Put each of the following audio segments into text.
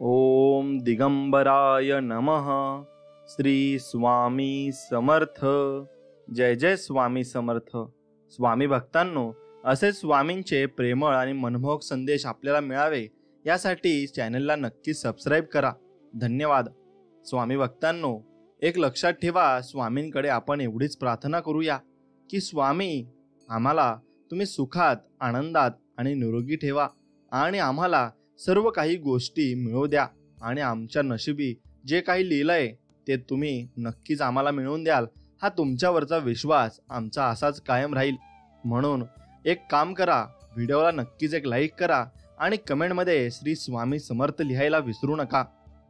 ओम दिगंबराय नमः. श्री स्वामी समर्थ. जय जय स्वामी समर्थ. स्वामी भक्तांनो, असे स्वामींचे प्रेमळ आणि मनमोहक संदेश आपल्याला मिळावे यासाठी चॅनलला नक्की सबस्क्राईब करा. धन्यवाद. स्वामी भक्तांनो, एक लक्षात ठेवा, स्वामींकडे आपण एवढीच प्रार्थना करूया की स्वामी, आम्हाला तुम्ही सुखात, आनंदात आणि निरोगी ठेवा आणि आम्हाला सर्व काही गोष्टी मिळवू द्या आणि आमच्या नशिबी जे काही लिहिलंय ते तुम्ही नक्कीच आम्हाला मिळवून द्याल. हा तुमच्यावरचा विश्वास आमचा असाच कायम राहील. म्हणून एक काम करा, व्हिडिओला नक्कीच एक लाईक करा आणि कमेंटमध्ये श्री स्वामी समर्थ लिहायला विसरू नका.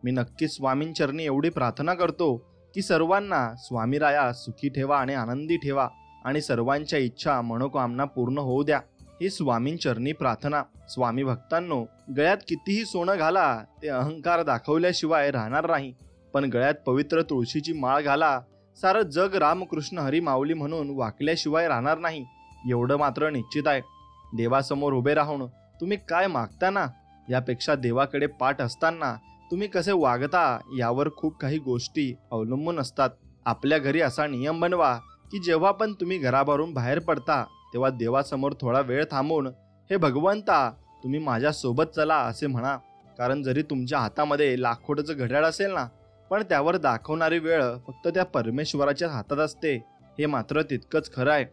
मी नक्कीच स्वामींचरणी एवढी प्रार्थना करतो की सर्वांना स्वामीराया सुखी ठेवा आणि आनंदी ठेवा आणि सर्वांच्या इच्छा मनोकामना पूर्ण होऊ द्या. ही स्वामींचरणी प्रार्थना. स्वामी भक्तांनो, गळ्यात कितीही सोनं घाला, ते अहंकार दाखवल्याशिवाय राहणार नाही. पण गळ्यात पवित्र तुळशीची माळ घाला, सारं जग रामकृष्ण हरी माऊली म्हणून वाकल्याशिवाय राहणार नाही. एवढं मात्र निश्चित आहे. देवासमोर उभे राहून तुम्ही काय मागता ना, यापेक्षा देवाकडे पाठ असताना तुम्ही कसे वागता यावर खूप काही गोष्टी अवलंबून असतात. आपल्या घरी असा नियम बनवा की जेव्हा पण तुम्ही घराबाहेरून बाहेर पडता तेव्हा देवासमोर थोडा वेळ थांबून, हे भगवंता, तुम्ही माझ्या सोबत चला असे म्हणा. कारण जरी तुमच्या हातामध्ये लाखोचं घड्याळ असेल ना, पण त्यावर दाखवणारी वेळ फक्त त्या परमेश्वराच्या हातात असते, हे मात्र तितकंच खरं आहे.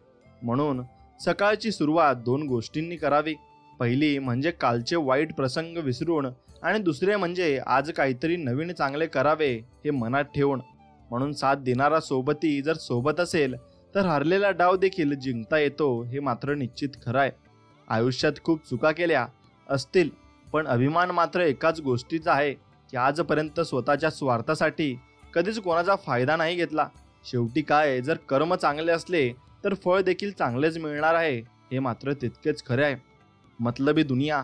म्हणून सकाळची सुरुवात दोन गोष्टींनी करावी. पहिली म्हणजे कालचे वाईट प्रसंग विसरून आणि दुसरे म्हणजे आज काहीतरी नवीन चांगले करावे हे मनात ठेवून. म्हणून साथ देणारा सोबती जर सोबत असेल तर हरलेला डाव देखील जिंकता येतो, हे मात्र निश्चित खरं आहे. आयुष्यात खूप चुका केल्या असतील, पण अभिमान मात्र एकाच गोष्टीचा आहे की आजपर्यंत स्वतःच्या स्वार्थासाठी कधीच कोणाचा फायदा नाही घेतला. शेवटी काय, जर कर्म चांगले असले तर फळ देखील चांगलेच मिळणार आहे, हे मात्र तितकेच खरे आहे. मतलबी दुनिया.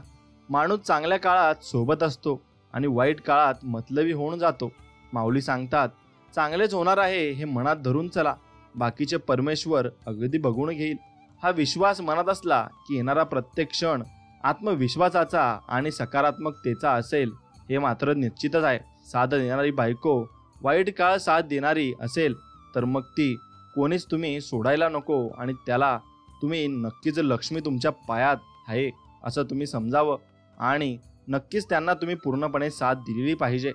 माणूस चांगल्या काळात सोबत असतो आणि वाईट काळात मतलबी होऊन जातो. माऊली सांगतात, चांगलेच होणार आहे हे मनात धरून चला, बाकीचे परमेश्वर अगदी बघून घेईल. हा विश्वास मनात असला की येणारा प्रत्येक क्षण आत्मविश्वासाचा आणि सकारात्मकतेचा असेल, हे मात्र निश्चितच आहे. साथ देणारी बायको वाईट काळ साथ देणारी असेल तर मग ती कोणीच तुम्ही सोडायला नको आणि त्याला तुम्ही नक्कीच लक्ष्मी तुमच्या पायात आहे असं तुम्ही समजावं आणि नक्कीच त्यांना तुम्ही पूर्णपणे साथ दिलेली पाहिजे.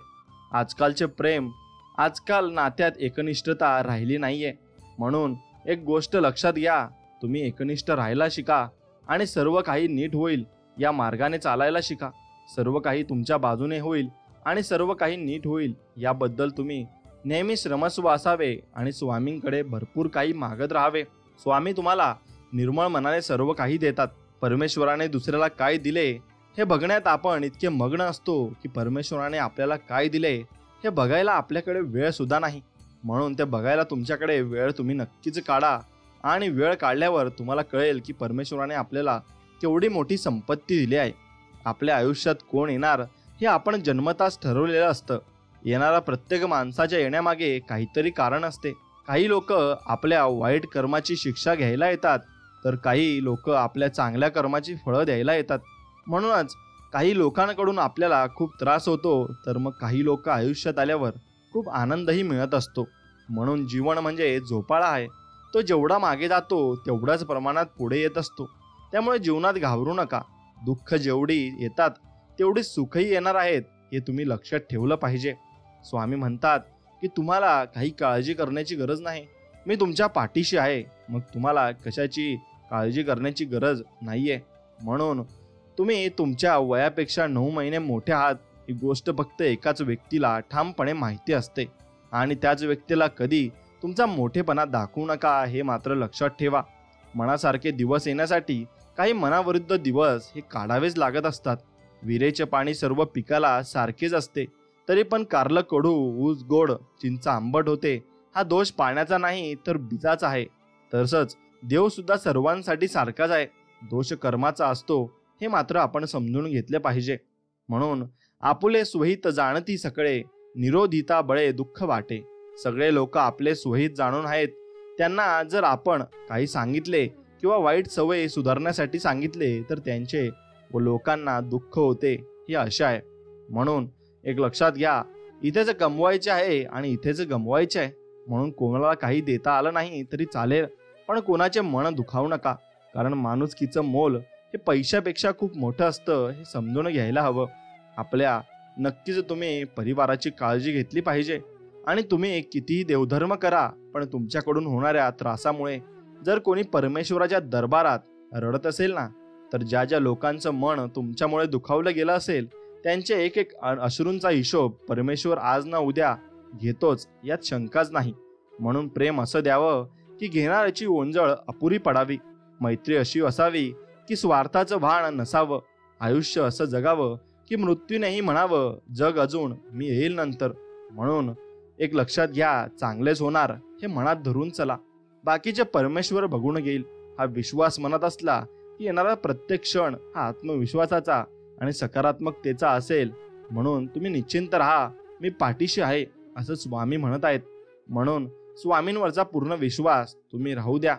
आजकालचे प्रेम, आजकाल नात्यात एकनिष्ठता राहिली नाहीये. म्हणून एक गोष्ट लक्षात घ्या, तुम्ही एकनिष्ठ राहायला शिका आणि सर्व काही नीट होईल या मार्गाने चालायला शिका. सर्व काही तुमच्या बाजूने होईल आणि सर्व काही नीट होईल याबद्दल तुम्ही नेहमी श्रमस्व असावे आणि स्वामींकडे भरपूर काही मागत राहावे. स्वामी तुम्हाला निर्मळ मनाने सर्व काही देतात. परमेश्वराने दुसऱ्याला काय दिले हे बघण्यात आपण इतके मग्न असतो की परमेश्वराने आपल्याला काय दिले हे बघायला आपल्याकडे वेळ सुद्धा नाही. म्हणून ते बघायला तुमच्याकडे वेळ तुम्ही नक्कीच काढा आणि वेळ काढल्यावर तुम्हाला कळेल की परमेश्वराने आपल्याला केवढी मोठी संपत्ती दिली आहे. आपल्या आयुष्यात कोण येणार हे आपण जन्मताच ठरवलेलं असतं. येणारा प्रत्येक माणसाच्या येण्यामागे काहीतरी कारण असते. काही लोक आपल्या वाईट कर्माची शिक्षा घ्यायला येतात तर काही लोक आपल्या चांगल्या कर्माची फळं द्यायला येतात. म्हणूनच काही लोकांकडून आपल्याला खूप त्रास होतो तर मग काही लोक आयुष्यात आल्यावर खूप आनंदही मिळत असतो. म्हणून जीवन म्हणजे झोपाळा आहे. तो जेवढा मागे जातो तेवढ्याच प्रमाणात पुढे येत असतो. त्यामुळे जीवनात घाबरू नका. दुःख जेवढी येतात तेवढी सुखही येणार आहेत, हे तुम्ही लक्षात ठेवलं पाहिजे. स्वामी म्हणतात की तुम्हाला काही काळजी करण्याची गरज नाही, मी तुमच्या पाठीशी आहे. मग तुम्हाला कशाची काळजी करण्याची गरज नाहीये. म्हणून तुम्ही तुमच्या वयापेक्षा 9 महिने मोठे आहात ही गोष्ट फक्त एकाच व्यक्तीला ठामपणे माहिती असते आणि त्याच व्यक्तीला कधी तुमचा मोठेपणा दाखवू नका, हे मात्र लक्षात ठेवा. मनासारखे दिवस येण्यासाठी काही मनाविरुद्ध दिवस हे काढावेच लागत असतात. विरेचे पाणी सर्व पिकाला सारखेच असते, तरी पण कारलं कडू, ऊस गोड, चिंच आंबट होते. हा दोष पाण्याचा नाही तर बीजाचा आहे. तसंच देव सुद्धा सर्वांसाठी सारखाच आहे. दोष कर्माचा असतो, हे मात्र आपण समजून घेतले पाहिजे. म्हणून आपुले स्वहित जाणती सकळे, निरोधिता बळे दुःख वाटे. सगळे लोक आपले स्वहित जाणून आहेत. त्यांना जर आपण काही सांगितले किंवा वाईट सवय सुधारण्यासाठी सांगितले तर त्यांचे व लोकांना दुःख होते, ही आशा आहे. म्हणून एक लक्षात घ्या, इथेच कमवायचे आहे आणि इथेच गमवायचे आहे. म्हणून कोणाला काही देता आलं नाही तरी चालेल, पण कोणाचे मन दुखावू नका. कारण माणुसकीचं मोल हे पैशापेक्षा खूप मोठं असतं, हे समजून घ्यायला हवं. आपल्या नक्कीच तुम्ही परिवाराची काळजी घेतली पाहिजे. आणि तुम्ही कितीही देवधर्म करा, पण तुमच्याकडून होणाऱ्या त्रासामुळे जर कोणी परमेश्वराच्या दरबारात रडत असेल ना, तर ज्या ज्या लोकांचं मन तुमच्यामुळे दुखावलं गेलं असेल, त्यांचे एक एक अश्रूंचा हिशोब परमेश्वर आज ना उद्या घेतोच, यात शंकाच नाही. म्हणून प्रेम असं द्यावं की घेणाऱ्याची ओंजळ अपुरी पडावी. मैत्री अशी असावी की स्वार्थाचं भान नसावं. आयुष्य असं जगावं की मृत्यूनेही म्हणावं, जग अजून, मी येईल नंतर. म्हणून एक लक्षात घ्या, चांगलेच होणार हे मनात धरून चला. बाकीचे परमेश्वर बघून घेईल. हा विश्वास मनात असला की येणारा प्रत्येक क्षण हा आत्मविश्वासाचा आणि सकारात्मकतेचा असेल. म्हणून तुम्ही निश्चिंत राहा, मी पाठीशी आहे असं स्वामी म्हणत आहेत. म्हणून स्वामींवरचा पूर्ण विश्वास तुम्ही राहू द्या.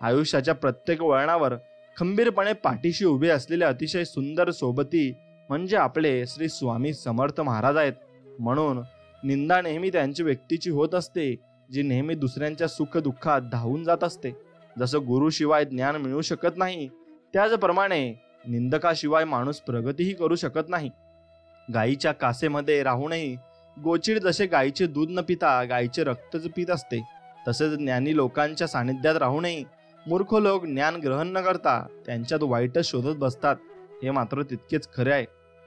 आयुष्याच्या प्रत्येक वळणावर खंबीरपणे पाठीशी उभे असलेले अतिशय सुंदर सोबती म्हणजे आपले श्री स्वामी समर्थ महाराज आहेत. म्हणून निंदा नेहमी त्यांची व्यक्तीची होत असते, जी नेहमी दुसऱ्यांच्या सुख दुःखात धावून जात असते. जसं गुरुशिवाय ज्ञान मिळू शकत नाही, त्याचप्रमाणे निंदकाशिवाय माणूस प्रगतीही करू शकत नाही. गायीच्या कासेमध्ये राहूनही गोचिड जसे गायीचे दूध न पिता गायीचे रक्तच पित असते, तसेच ज्ञानी लोकांच्या सानिध्यात राहूनही मूर्ख लोक ज्ञान ग्रहण न करता त्यांच्यात वाईटच शोधत बसतात, हे मात्र तितकेच खरे आहे.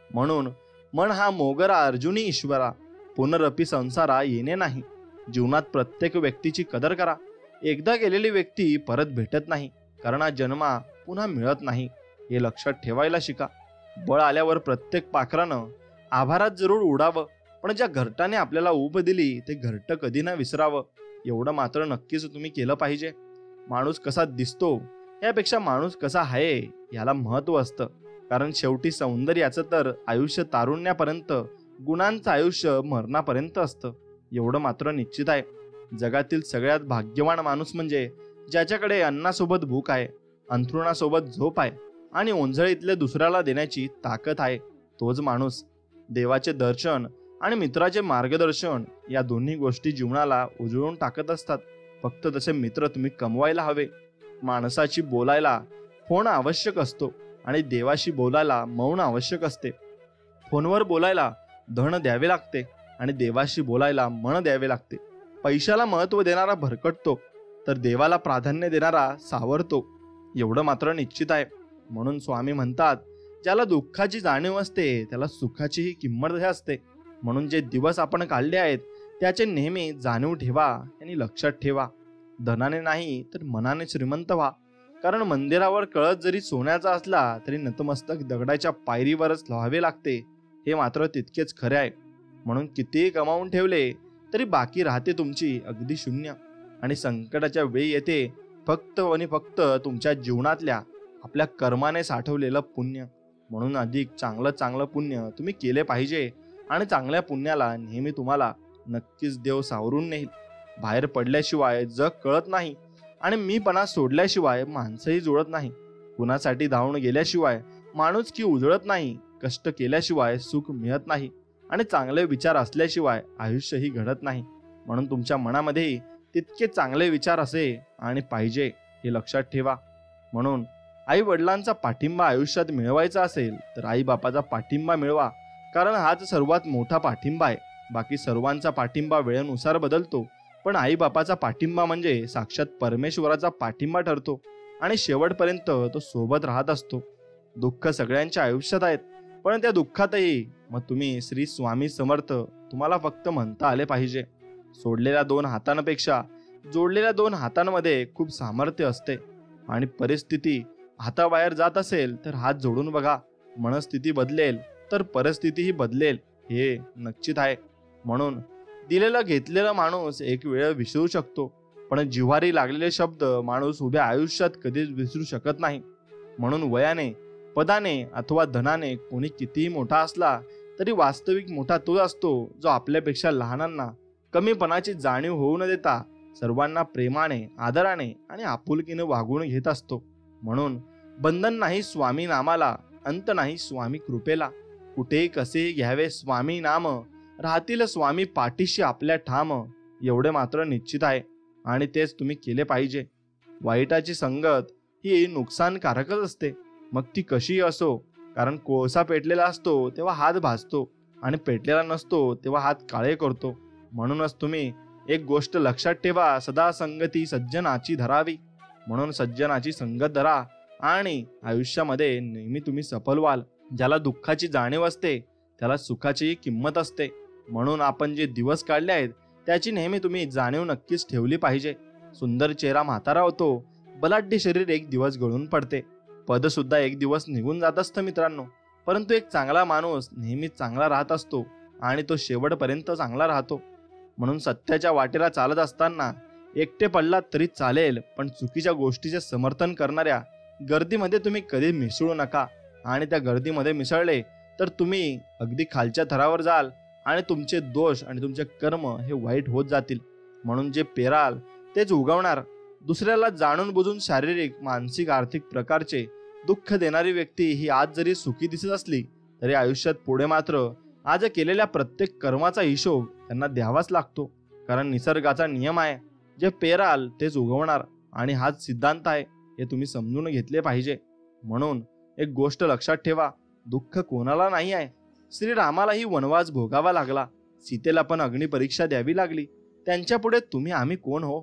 म्हणून मन हा मोगरा अर्जुनी ईश्वरा, पुनरपी संसारा येणे नाही. जीवनात प्रत्येक व्यक्तीची कदर करा. एकदा गेलेली व्यक्ती परत भेटत नाही, कारण हा जन्मा पुन्हा मिळत नाही, हे लक्षात ठेवायला शिका. बळ आल्यावर प्रत्येक पाखरानं आभारात जरूर उडावं, पण ज्या घरटाने आपल्याला ऊब दिली ते घरटं कधी न विसरावं, एवढं मात्र नक्कीच तुम्ही केलं पाहिजे. माणूस कसा दिसतो यापेक्षा माणूस कसा आहे याला महत्व असतं. कारण शेवटी सौंदर्याचं तर आयुष्य तारुण्यापर्यंत, गुणांचं आयुष्य मरणापर्यंत असतं, एवढं मात्र निश्चित आहे. जगातील सगळ्यात भाग्यवान माणूस म्हणजे ज्याच्याकडे अन्नासोबत भूक आहे, अंथरुणासोबत झोप आहे आणि ओंजळीतले दुसऱ्याला देण्याची ताकद आहे, तोच माणूस. देवाचे दर्शन आणि मित्राचे मार्गदर्शन या दोन्ही गोष्टी जीवनाला उजळून टाकत असतात. फक्त तसे मित्र तुम्ही कमवायला हवे. माणसाशी बोलायला फोन आवश्यक असतो आणि देवाशी बोलायला मौन आवश्यक असते. फोनवर बोलायला धन द्यावे लागते आणि देवाशी बोलायला मन द्यावे लागते. पैशाला महत्व देणारा भरकटतो, तर देवाला प्राधान्य देणारा सावरतो, एवढं मात्र निश्चित आहे. म्हणून स्वामी म्हणतात, ज्याला दुःखाची जाणीव असते त्याला सुखाचीही किंमत असते. म्हणून जे दिवस आपण काढले आहेत त्याचे नेहमी जाणीव ठेवा आणि लक्षात ठेवा. धनाने नाही तर मनाने श्रीमंत व्हा. कारण मंदिरावर कळस जरी सोन्याचा असला तरी नतमस्तक दगडाच्या पायरीवरच लावावे लागते, हे मात्र तितकेच खरे आहे. म्हणून कितीही कमावून ठेवले तरी बाकी राहते तुमची अगदी शून्य. आणि संकटाच्या वेळी येते फक्त आणि फक्त तुमच्या जीवनातल्या आपल्या कर्माने साठवलेलं पुण्य. म्हणून अधिक चांगलं पुण्य तुम्ही केले पाहिजे आणि चांगल्या पुण्याला नेहमी तुम्हाला नक्कीच देव सावरून नेईल. बाहेर पडल्याशिवाय जग कळत नाही आणि मीपणा सोडल्याशिवाय माणसंही जुळत नाही. कुणासाठी धावून गेल्याशिवाय माणुसकी उजळत नाही. कष्ट केल्याशिवाय सुख मिळत नाही आणि चांगले विचार असल्याशिवाय आयुष्यही घडत नाही. म्हणून तुमच्या मनामध्येही तितके चांगले विचार असे आणि पाहिजे, हे लक्षात ठेवा. म्हणून आई वडिलांचा पाठिंबा आयुष्यात मिळवायचा असेल तर आई बापाचा पाठिंबा मिळवा, कारण हाच सर्वात मोठा पाठिंबा आहे. बाकी सर्वांचा पाठिंबा वेळेनुसार बदलतो, पण आई बापाचा पाठिंबा म्हणजे साक्षात परमेश्वराचा पाठिंबा ठरतो आणि शेवटपर्यंत तो सोबत राहत असतो. दुःख सगळ्यांच्या आयुष्यात आहेत, पण त्या दुःखातही मग तुम्ही श्री स्वामी समर्थ तुम्हाला फक्त म्हणता आले पाहिजे. सोडलेल्या 2 हातांपेक्षा जोडलेल्या 2 हातांमध्ये खूप सामर्थ्य असते. आणि परिस्थिती हाताबाहेर जात असेल तर हात जोडून बघा. मनस्थिती बदलेल तर परिस्थितीही बदलेल, हे निश्चित आहे. म्हणून दिलेला घेतलेला माणूस एक वेळ विसरू शकतो, पण जिव्हारी लागलेले शब्द माणूस उभ्या आयुष्यात कधीच विसरू शकत नाही. म्हणून वयाने, पदाने अथवा धनाने कोणी कितीही मोठा असला तरी वास्तविक मोठा तो असतो जो आपल्यापेक्षा लहानांना कमीपणाची जाणीव होऊ न देता सर्वांना प्रेमाने, आदराने आणि आपुलकीने वागवून घेत असतो. म्हणून बंधन नाही स्वामी नामाला, अंत नाही स्वामी कृपेला. कुठे कसे घ्यावे स्वामी नाम, राहतील स्वामी पाठीशी आपल्या ठाम, एवढे मात्र निश्चित आहे आणि तेच तुम्ही केले पाहिजे. वाईटाची संगत ही नुकसानकारकच असते, मग ती कशीही असो. कारण कोळसा पेटलेला असतो तेव्हा हात भाजतो आणि पेटलेला नसतो तेव्हा हात काळे करतो. म्हणूनच तुम्ही एक गोष्ट लक्षात ठेवा, सदा संगती सज्जनाची धरावी. म्हणून सज्जनाची संगत धरा आणि आयुष्यामध्ये नेहमी तुम्ही सफल व्हाल. ज्याला दुःखाची जाणीव असते त्याला सुखाचीही किंमत असते. म्हणून आपण जे दिवस काढले आहेत त्याची नेहमी तुम्ही जाणीव नक्कीच ठेवली पाहिजे. सुंदर चेहरा म्हातारा होतो, बलाढ्य शरीर एक दिवस गळून पडते, पद सुद्धा एक दिवस निघून जात असतं मित्रांनो. परंतु एक चांगला माणूस नेहमी चांगला राहत असतो आणि तो शेवटपर्यंत चांगला राहतो. म्हणून सत्याच्या वाटेला चालत असताना एकटे पडलात तरी चालेल, पण चुकीच्या गोष्टीचे समर्थन करणाऱ्या गर्दीमध्ये तुम्ही कधी मिसळू नका. आणि त्या गर्दीमध्ये मिसळले तर तुम्ही अगदी खालच्या थरावर जाल आणि तुमचे दोष आणि तुमचे कर्म हे वाईट होत जातील. म्हणून जे पेराल तेच उगवणार. दुसऱ्याला जाणून बुजून शारीरिक, मानसिक, आर्थिक प्रकारचे दुःख देणारी व्यक्ती ही आज जरी सुखी दिसत असली तरी आयुष्यात पुढे मात्र आज केलेल्या प्रत्येक कर्माचा हिशोब त्यांना द्यावाच लागतो. कारण निसर्गाचा नियम आहे, जे पेराल तेच उगवणार आणि हाच सिद्धांत आहे, हे तुम्ही समजून घेतले पाहिजे. म्हणून एक गोष्ट लक्षात ठेवा, दुःख कोणाला नाही आहे. श्रीरामालाही वनवास भोगावा लागला, सीतेला पण अग्निपरीक्षा द्यावी लागली. त्यांच्या पुढे तुम्ही आम्ही कोण हो.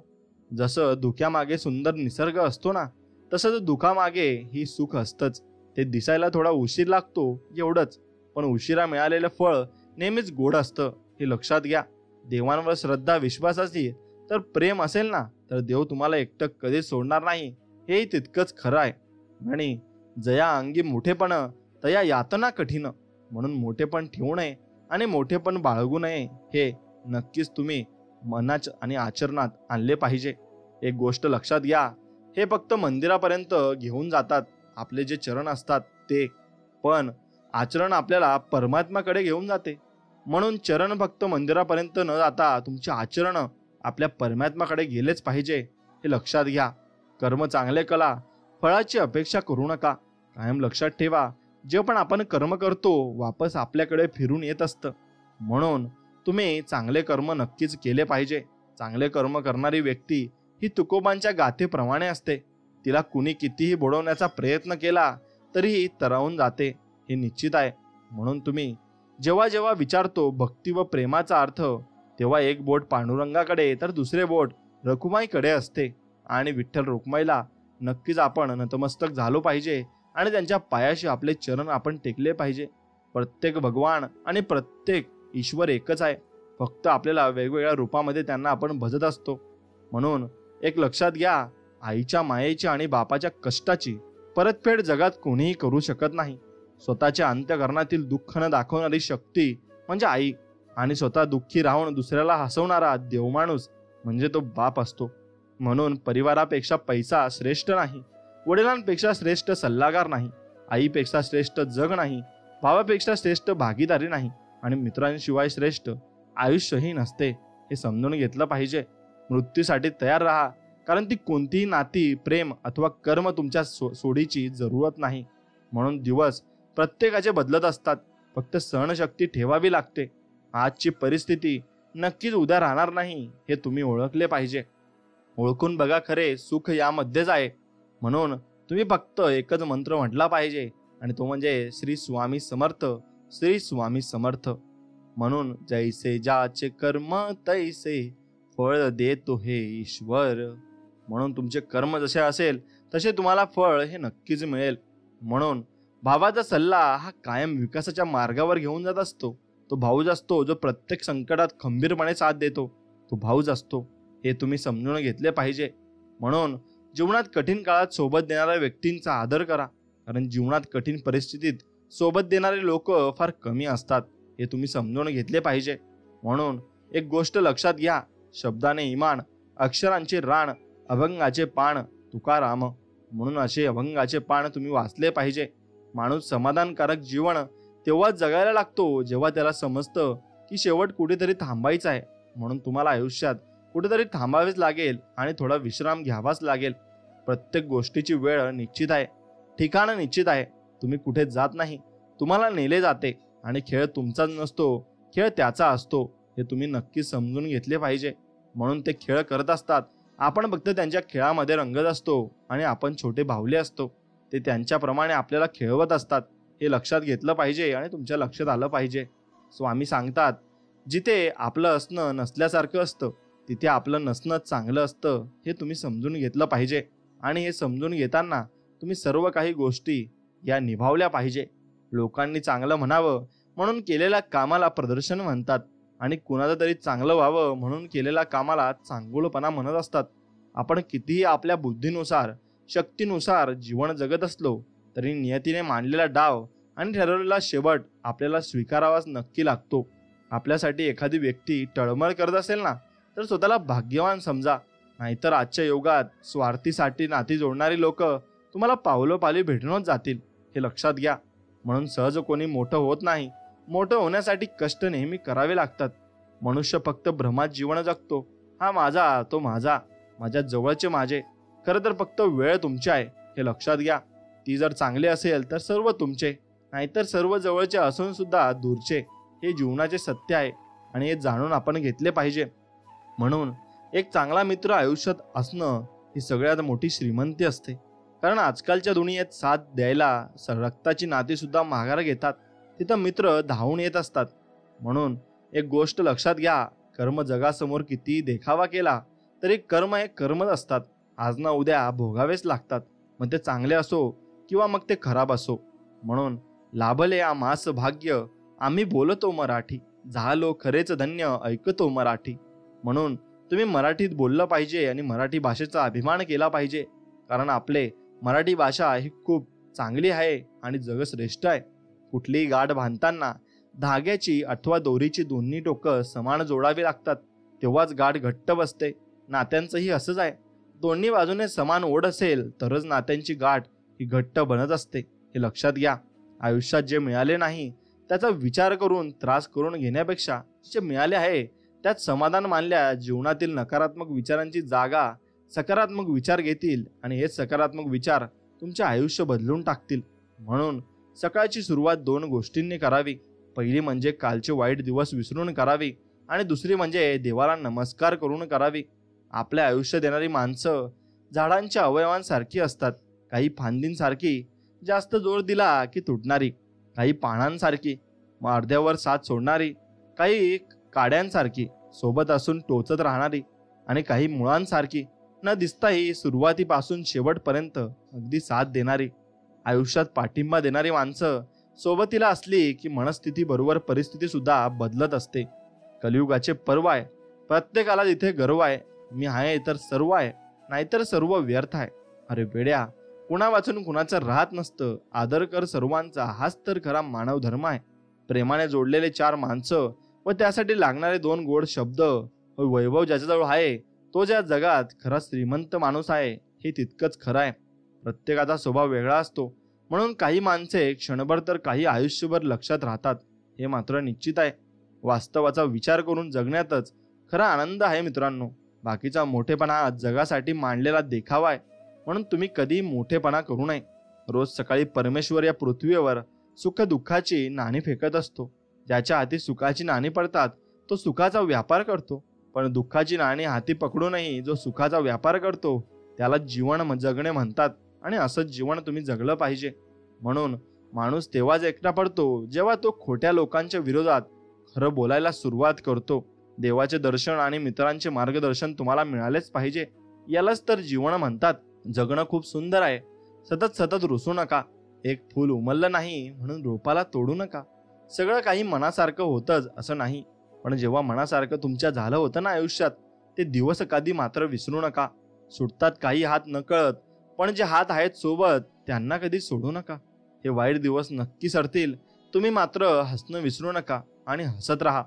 जसं धुक्यामागे सुंदर निसर्ग असतो ना, तसंच दुःखामागे ही सुख असतंच. ते दिसायला थोडा उशीर लागतो एवढंच, पण उशिरा मिळालेलं फळ नेहमीच गोड असतं, हे लक्षात घ्या. देवांवर श्रद्धा विश्वास असेल तर प्रेम असेल ना, तर देव तुम्हाला एकटं कधीच सोडणार नाही, हेही तितकंच खरं आहे. आणि जया अंगी मोठेपण तया यातना कठीण. म्हणून मोठेपण ठेवू नये आणि मोठेपण बाळगू नये, हे नक्कीच तुम्ही मनात आणि आचरणात आणले पाहिजे. एक गोष्ट लक्षात घ्या, हे फक्त मंदिरापर्यंत घेऊन जातात आपले जे चरण असतात ते, पण आचरण आपल्याला परमात्म्याकडे घेऊन जाते. म्हणून चरण फक्त मंदिरापर्यंत न जाता तुमचे आचरण आपल्या परमात्म्याकडे गेलेच पाहिजे, हे लक्षात घ्या. कर्म चांगले करा, फळाची अपेक्षा करू नका. कायम लक्षात ठेवा, जे पण आपण कर्म करतो वापस आपल्याकडे फिरून येत असतं. म्हणून तुम्ही चांगले कर्म नक्कीच केले पाहिजे. चांगले कर्म करणारी व्यक्ती ही तुकोबांच्या गाथेप्रमाणे असते. तिला कुणी कितीही बुडवण्याचा प्रयत्न केला तरीही तरावून जाते, हे निश्चित आहे. म्हणून तुम्ही जेव्हा जेव्हा विचारतो भक्ती व प्रेमाचा अर्थ, तेव्हा एक बोट पांडुरंगाकडे तर दुसरे बोट रखुमाईकडे असते. आणि विठ्ठल रुक्माईला नक्कीच आपण नतमस्तक झालो पाहिजे आणि त्यांच्या पायाशी आपले चरण आपण टेकले पाहिजे. प्रत्येक भगवान आणि प्रत्येक ईश्वर एकच आहे, फक्त आपल्याला वेगवेगळ्या रूपामध्ये त्यांना आपण भजत असतो. म्हणून एक लक्षात घ्या, आईच्या मायेची आणि बापाच्या कष्टाची परतफेड जगात कोणीही करू शकत नाही. स्वतःच्या अंतःकरणातील दुःख न दाखवणारी शक्ती म्हणजे आई, आणि स्वतः दुःखी राहून दुसऱ्याला हसवणारा देवमाणूस म्हणजे तो बाप असतो. म्हणून परिवारापेक्षा पैसा श्रेष्ठ नाही, वडिलांपेक्षा श्रेष्ठ सल्लागार नाही, आईपेक्षा श्रेष्ठ जग नाही, भावापेक्षा श्रेष्ठ भागीदारी नाही, आणि मित्रांशिवाय श्रेष्ठ आयुष्यही नसते, हे समजून घेतलं पाहिजे. मृत्यूसाठी तयार राहा, कारण ती कोणतीही नाती, प्रेम अथवा कर्म तुमच्या सोडीची जरूरत नाही. म्हणून दिवस प्रत्येकाचे बदलत असतात, फक्त सहनशक्ती ठेवावी लागते. आजची परिस्थिती नक्कीच उद्या राहणार नाही, हे तुम्ही ओळखले पाहिजे. ओळखून बघा, खरे सुख यामध्येच आहे. म्हणून तुम्ही फक्त एकच मंत्र म्हटला पाहिजे, आणि तो म्हणजे श्री स्वामी समर्थ, श्री स्वामी समर्थ. म्हणून जैसे ज्याचे कर्म तैसे फळ देतो हे ईश्वर. म्हणून तुमचे कर्म जसे असेल तसे तुम्हाला फळ हे नक्कीच मिळेल. म्हणून भावाचा सल्ला हा कायम विकासाच्या मार्गावर घेऊन जात असतो. तो भाऊच असतो जो प्रत्येक संकटात खंबीरपणे साथ देतो, तो भाऊच असतो, हे तुम्ही समजून घेतले पाहिजे. म्हणून जीवनात कठीण काळात सोबत देणाऱ्या व्यक्तींचा आदर करा, कारण जीवनात कठीण परिस्थितीत सोबत देणारे लोक फार कमी असतात, हे तुम्ही समजून घेतले पाहिजे. म्हणून एक गोष्ट लक्षात घ्या, शब्दाने इमान, अक्षरांचे राण, अभंगाचे पान तुकाराम. म्हणून असे अभंगाचे पान तुम्ही वाचले पाहिजे. माणूस समाधानकारक जीवन तेव्हा जगायला लागतो जेव्हा त्याला समजतं की शेवट कुठेतरी थांबायचं आहे. म्हणून तुम्हाला आयुष्यात कुठेतरी थांबावेच लागेल आणि थोडा विश्राम घ्यावाच लागेल. प्रत्येक गोष्टीची वेळ निश्चित आहे, ठिकाण निश्चित आहे. तुम्ही कुठे जात नाही, तुम्हाला नेले जाते. आणि खेळ तुमचाच नसतो, खेळ त्याचा असतो हे तुम्ही नक्की समजून घेतले पाहिजे. म्हणून ते खेळ करत असतात, आपण फक्त त्यांच्या खेळामध्ये रंगत असतो आणि आपण छोटे बाहुले असतो. ते त्यांच्याप्रमाणे आपल्याला खेळवत असतात हे लक्षात घेतलं पाहिजे आणि तुमच्या लक्षात आलं पाहिजे. स्वामी सांगतात, जिथे आपलं असणं नसल्यासारखं असतं तिथे आपलं नसणं चांगलं असतं हे तुम्ही समजून घेतलं पाहिजे. आणि हे समजून घेताना तुम्ही सर्व काही गोष्टी या निभावल्या पाहिजे. लोकांनी चांगलं म्हणावं म्हणून केलेल्या कामाला प्रदर्शन म्हणतात आणि कुणाचं तरी चांगलं व्हावं म्हणून केलेल्या कामाला चांगुलपणा म्हणत असतात. आपण कितीही आपल्या बुद्धीनुसार शक्तीनुसार जीवन जगत असलो तरी नियतीने मांडलेला डाव आणि ठरवलेला शेवट आपल्याला स्वीकारावाच नक्की लागतो. आपल्यासाठी एखादी व्यक्ती टळमळ करत असेल ना तर स्वतःला भाग्यवान समजा. नाहीतर आजच्या युगात स्वार्थीसाठी नाती जोडणारी लोक तुम्हाला पावलोपाली भेटूनच जातील हे लक्षात घ्या. म्हणून सहज कोणी मोठं होत नाही. मोठं होण्यासाठी कष्ट नेहमी करावे लागतात. मनुष्य फक्त भ्रमात जीवन जगतो. हा माझा, तो माझा, माझ्या जवळचे माझे. खरं तर फक्त वेळ तुमची आहे हे लक्षात घ्या. ती जर चांगली असेल तर सर्व तुमचे, नाहीतर सर्व जवळचे असून सुद्धा दूरचे. हे जीवनाचे सत्य आहे आणि हे जाणून आपण घेतले पाहिजे. म्हणून एक चांगला मित्र आयुष्यात असणं ही सगळ्यात मोठी श्रीमंती असते. कारण आजकालच्या दुनियेत साथ द्यायला रक्ताची नाती सुद्धा माघार घेतात, तिथं मित्र धावून येत असतात. म्हणून एक गोष्ट लक्षात घ्या, कर्म जगासमोर किती देखावा केला तरी कर्म हे कर्मच असतात. आज ना उद्या भोगावेच लागतात. मग ते चांगले असो किंवा मग ते खराब असो. म्हणून लाभले आम्हास भाग्य, आम्ही बोलतो मराठी, झालो खरेच धन्य, ऐकतो मराठी. म्हणून तुम्ही मराठीत बोललं पाहिजे आणि मराठी भाषेचा अभिमान केला पाहिजे. कारण आपले मराठी भाषा ही खूप चांगली आहे आणि जगश्रेष्ठ आहे. कुठलीही गाठ बांधताना धाग्याची अथवा दोरीची दोन्ही टोकं समान जोडावी लागतात, तेव्हाच गाठ घट्ट बसते. नात्यांचंही असंच आहे. दोन्ही बाजूने समान ओढ असेल तरच नात्यांची गाठ ही घट्ट बनत असते हे लक्षात घ्या. आयुष्यात जे मिळाले नाही त्याचा विचार करून त्रास करून घेण्यापेक्षा जे मिळाले आहे त्यात समाधान मानल्या जीवनातील नकारात्मक विचारांची जागा सकारात्मक विचार घेतील आणि हे सकारात्मक विचार तुमचे आयुष्य बदलून टाकतील. म्हणून सकाळची सुरुवात दोन गोष्टींनी करावी. पहिली म्हणजे कालचे वाईट दिवस विसरून करावी आणि दुसरी म्हणजे देवाला नमस्कार करून करावी. आपल्या आयुष्य देणारी माणसं झाडांच्या अवयवांसारखी असतात. काही फांदींसारखी, जास्त जोर दिला की तुटणारी, काही पानांसारखी मग अर्ध्यावर साथ सोडणारी, काही काड्यांसारखी सोबत असून टोचत राहणारी आणि काही मुळांसारखी न दिसताही सुरुवातीपासून शेवटपर्यंत अगदी साथ देणारी. आयुष्यात पाठिंबा देणारी माणसं सोबतीला असली की मनस्थिती बरोबर परिस्थिती सुद्धा बदलत असते. कलियुगाचे पर्व आहे. प्रत्येकाला तिथे गर्व आहे. मी आहे तर सर्व आहे, नाहीतर सर्व व्यर्थ आहे. अरे वेड्या, कुणा वाचून कुणाचं राहत नसतं. आदर कर सर्वांचा, हाच तर खरा मानव धर्म आहे. प्रेमाने जोडलेले चार माणसं व त्यासाठी लागणारे दोन गोड शब्द व वैभव ज्याच्याजवळ आहे तो ज्या जगात खरा श्रीमंत माणूस आहे हे तितकंच खरं आहे. प्रत्येकाचा स्वभाव वेगळा असतो. म्हणून काही माणसे क्षणभर तर काही आयुष्यभर लक्षात राहतात हे मात्र निश्चित आहे. वास्तवाचा विचार करून जगण्यातच खरा आनंद आहे मित्रांनो. बाकीचा मोठेपणा हा जगासाठी मांडलेला देखावा आहे. म्हणून तुम्ही कधी मोठेपणा करू नये. रोज सकाळी परमेश्वर या पृथ्वीवर सुख दुःखाची नाणी फेकत असतो. ज्याच्या हाती सुखाची नाणी पडतात तो सुखाचा व्यापार करतो, पण दुःखाची नाणी हाती पकडूनही जो सुखाचा व्यापार करतो त्याला जीवन जगणे म्हणतात. आणि असंच जीवन तुम्ही जगलं पाहिजे. म्हणून माणूस तेव्हाच एकटा पडतो जेव्हा तो खोट्या लोकांच्या विरोधात खरं बोलायला सुरुवात करतो. देवाचे दर्शन आणि मित्रांचे मार्गदर्शन तुम्हाला मिळालेच पाहिजे. यालाच तर जीवन म्हणतात. जगणं खूप सुंदर आहे. सतत सतत रुसू नका. एक फूल उमललं नाही म्हणून रोपाला तोडू नका. सगळं काही मनासारखं होतंच असं नाही, पण जेव्हा मनासारखं तुमच्या झालं होतं ना आयुष्यात ते दिवस कधी मात्र विसरू नका. सुटतात काही हात नकळत, पण जे हात आहेत सोबत त्यांना कधी सोडू नका. हे वाईट दिवस नक्की सरतील. तुम्ही मात्र हसणं विसरू नका आणि हसत राहा.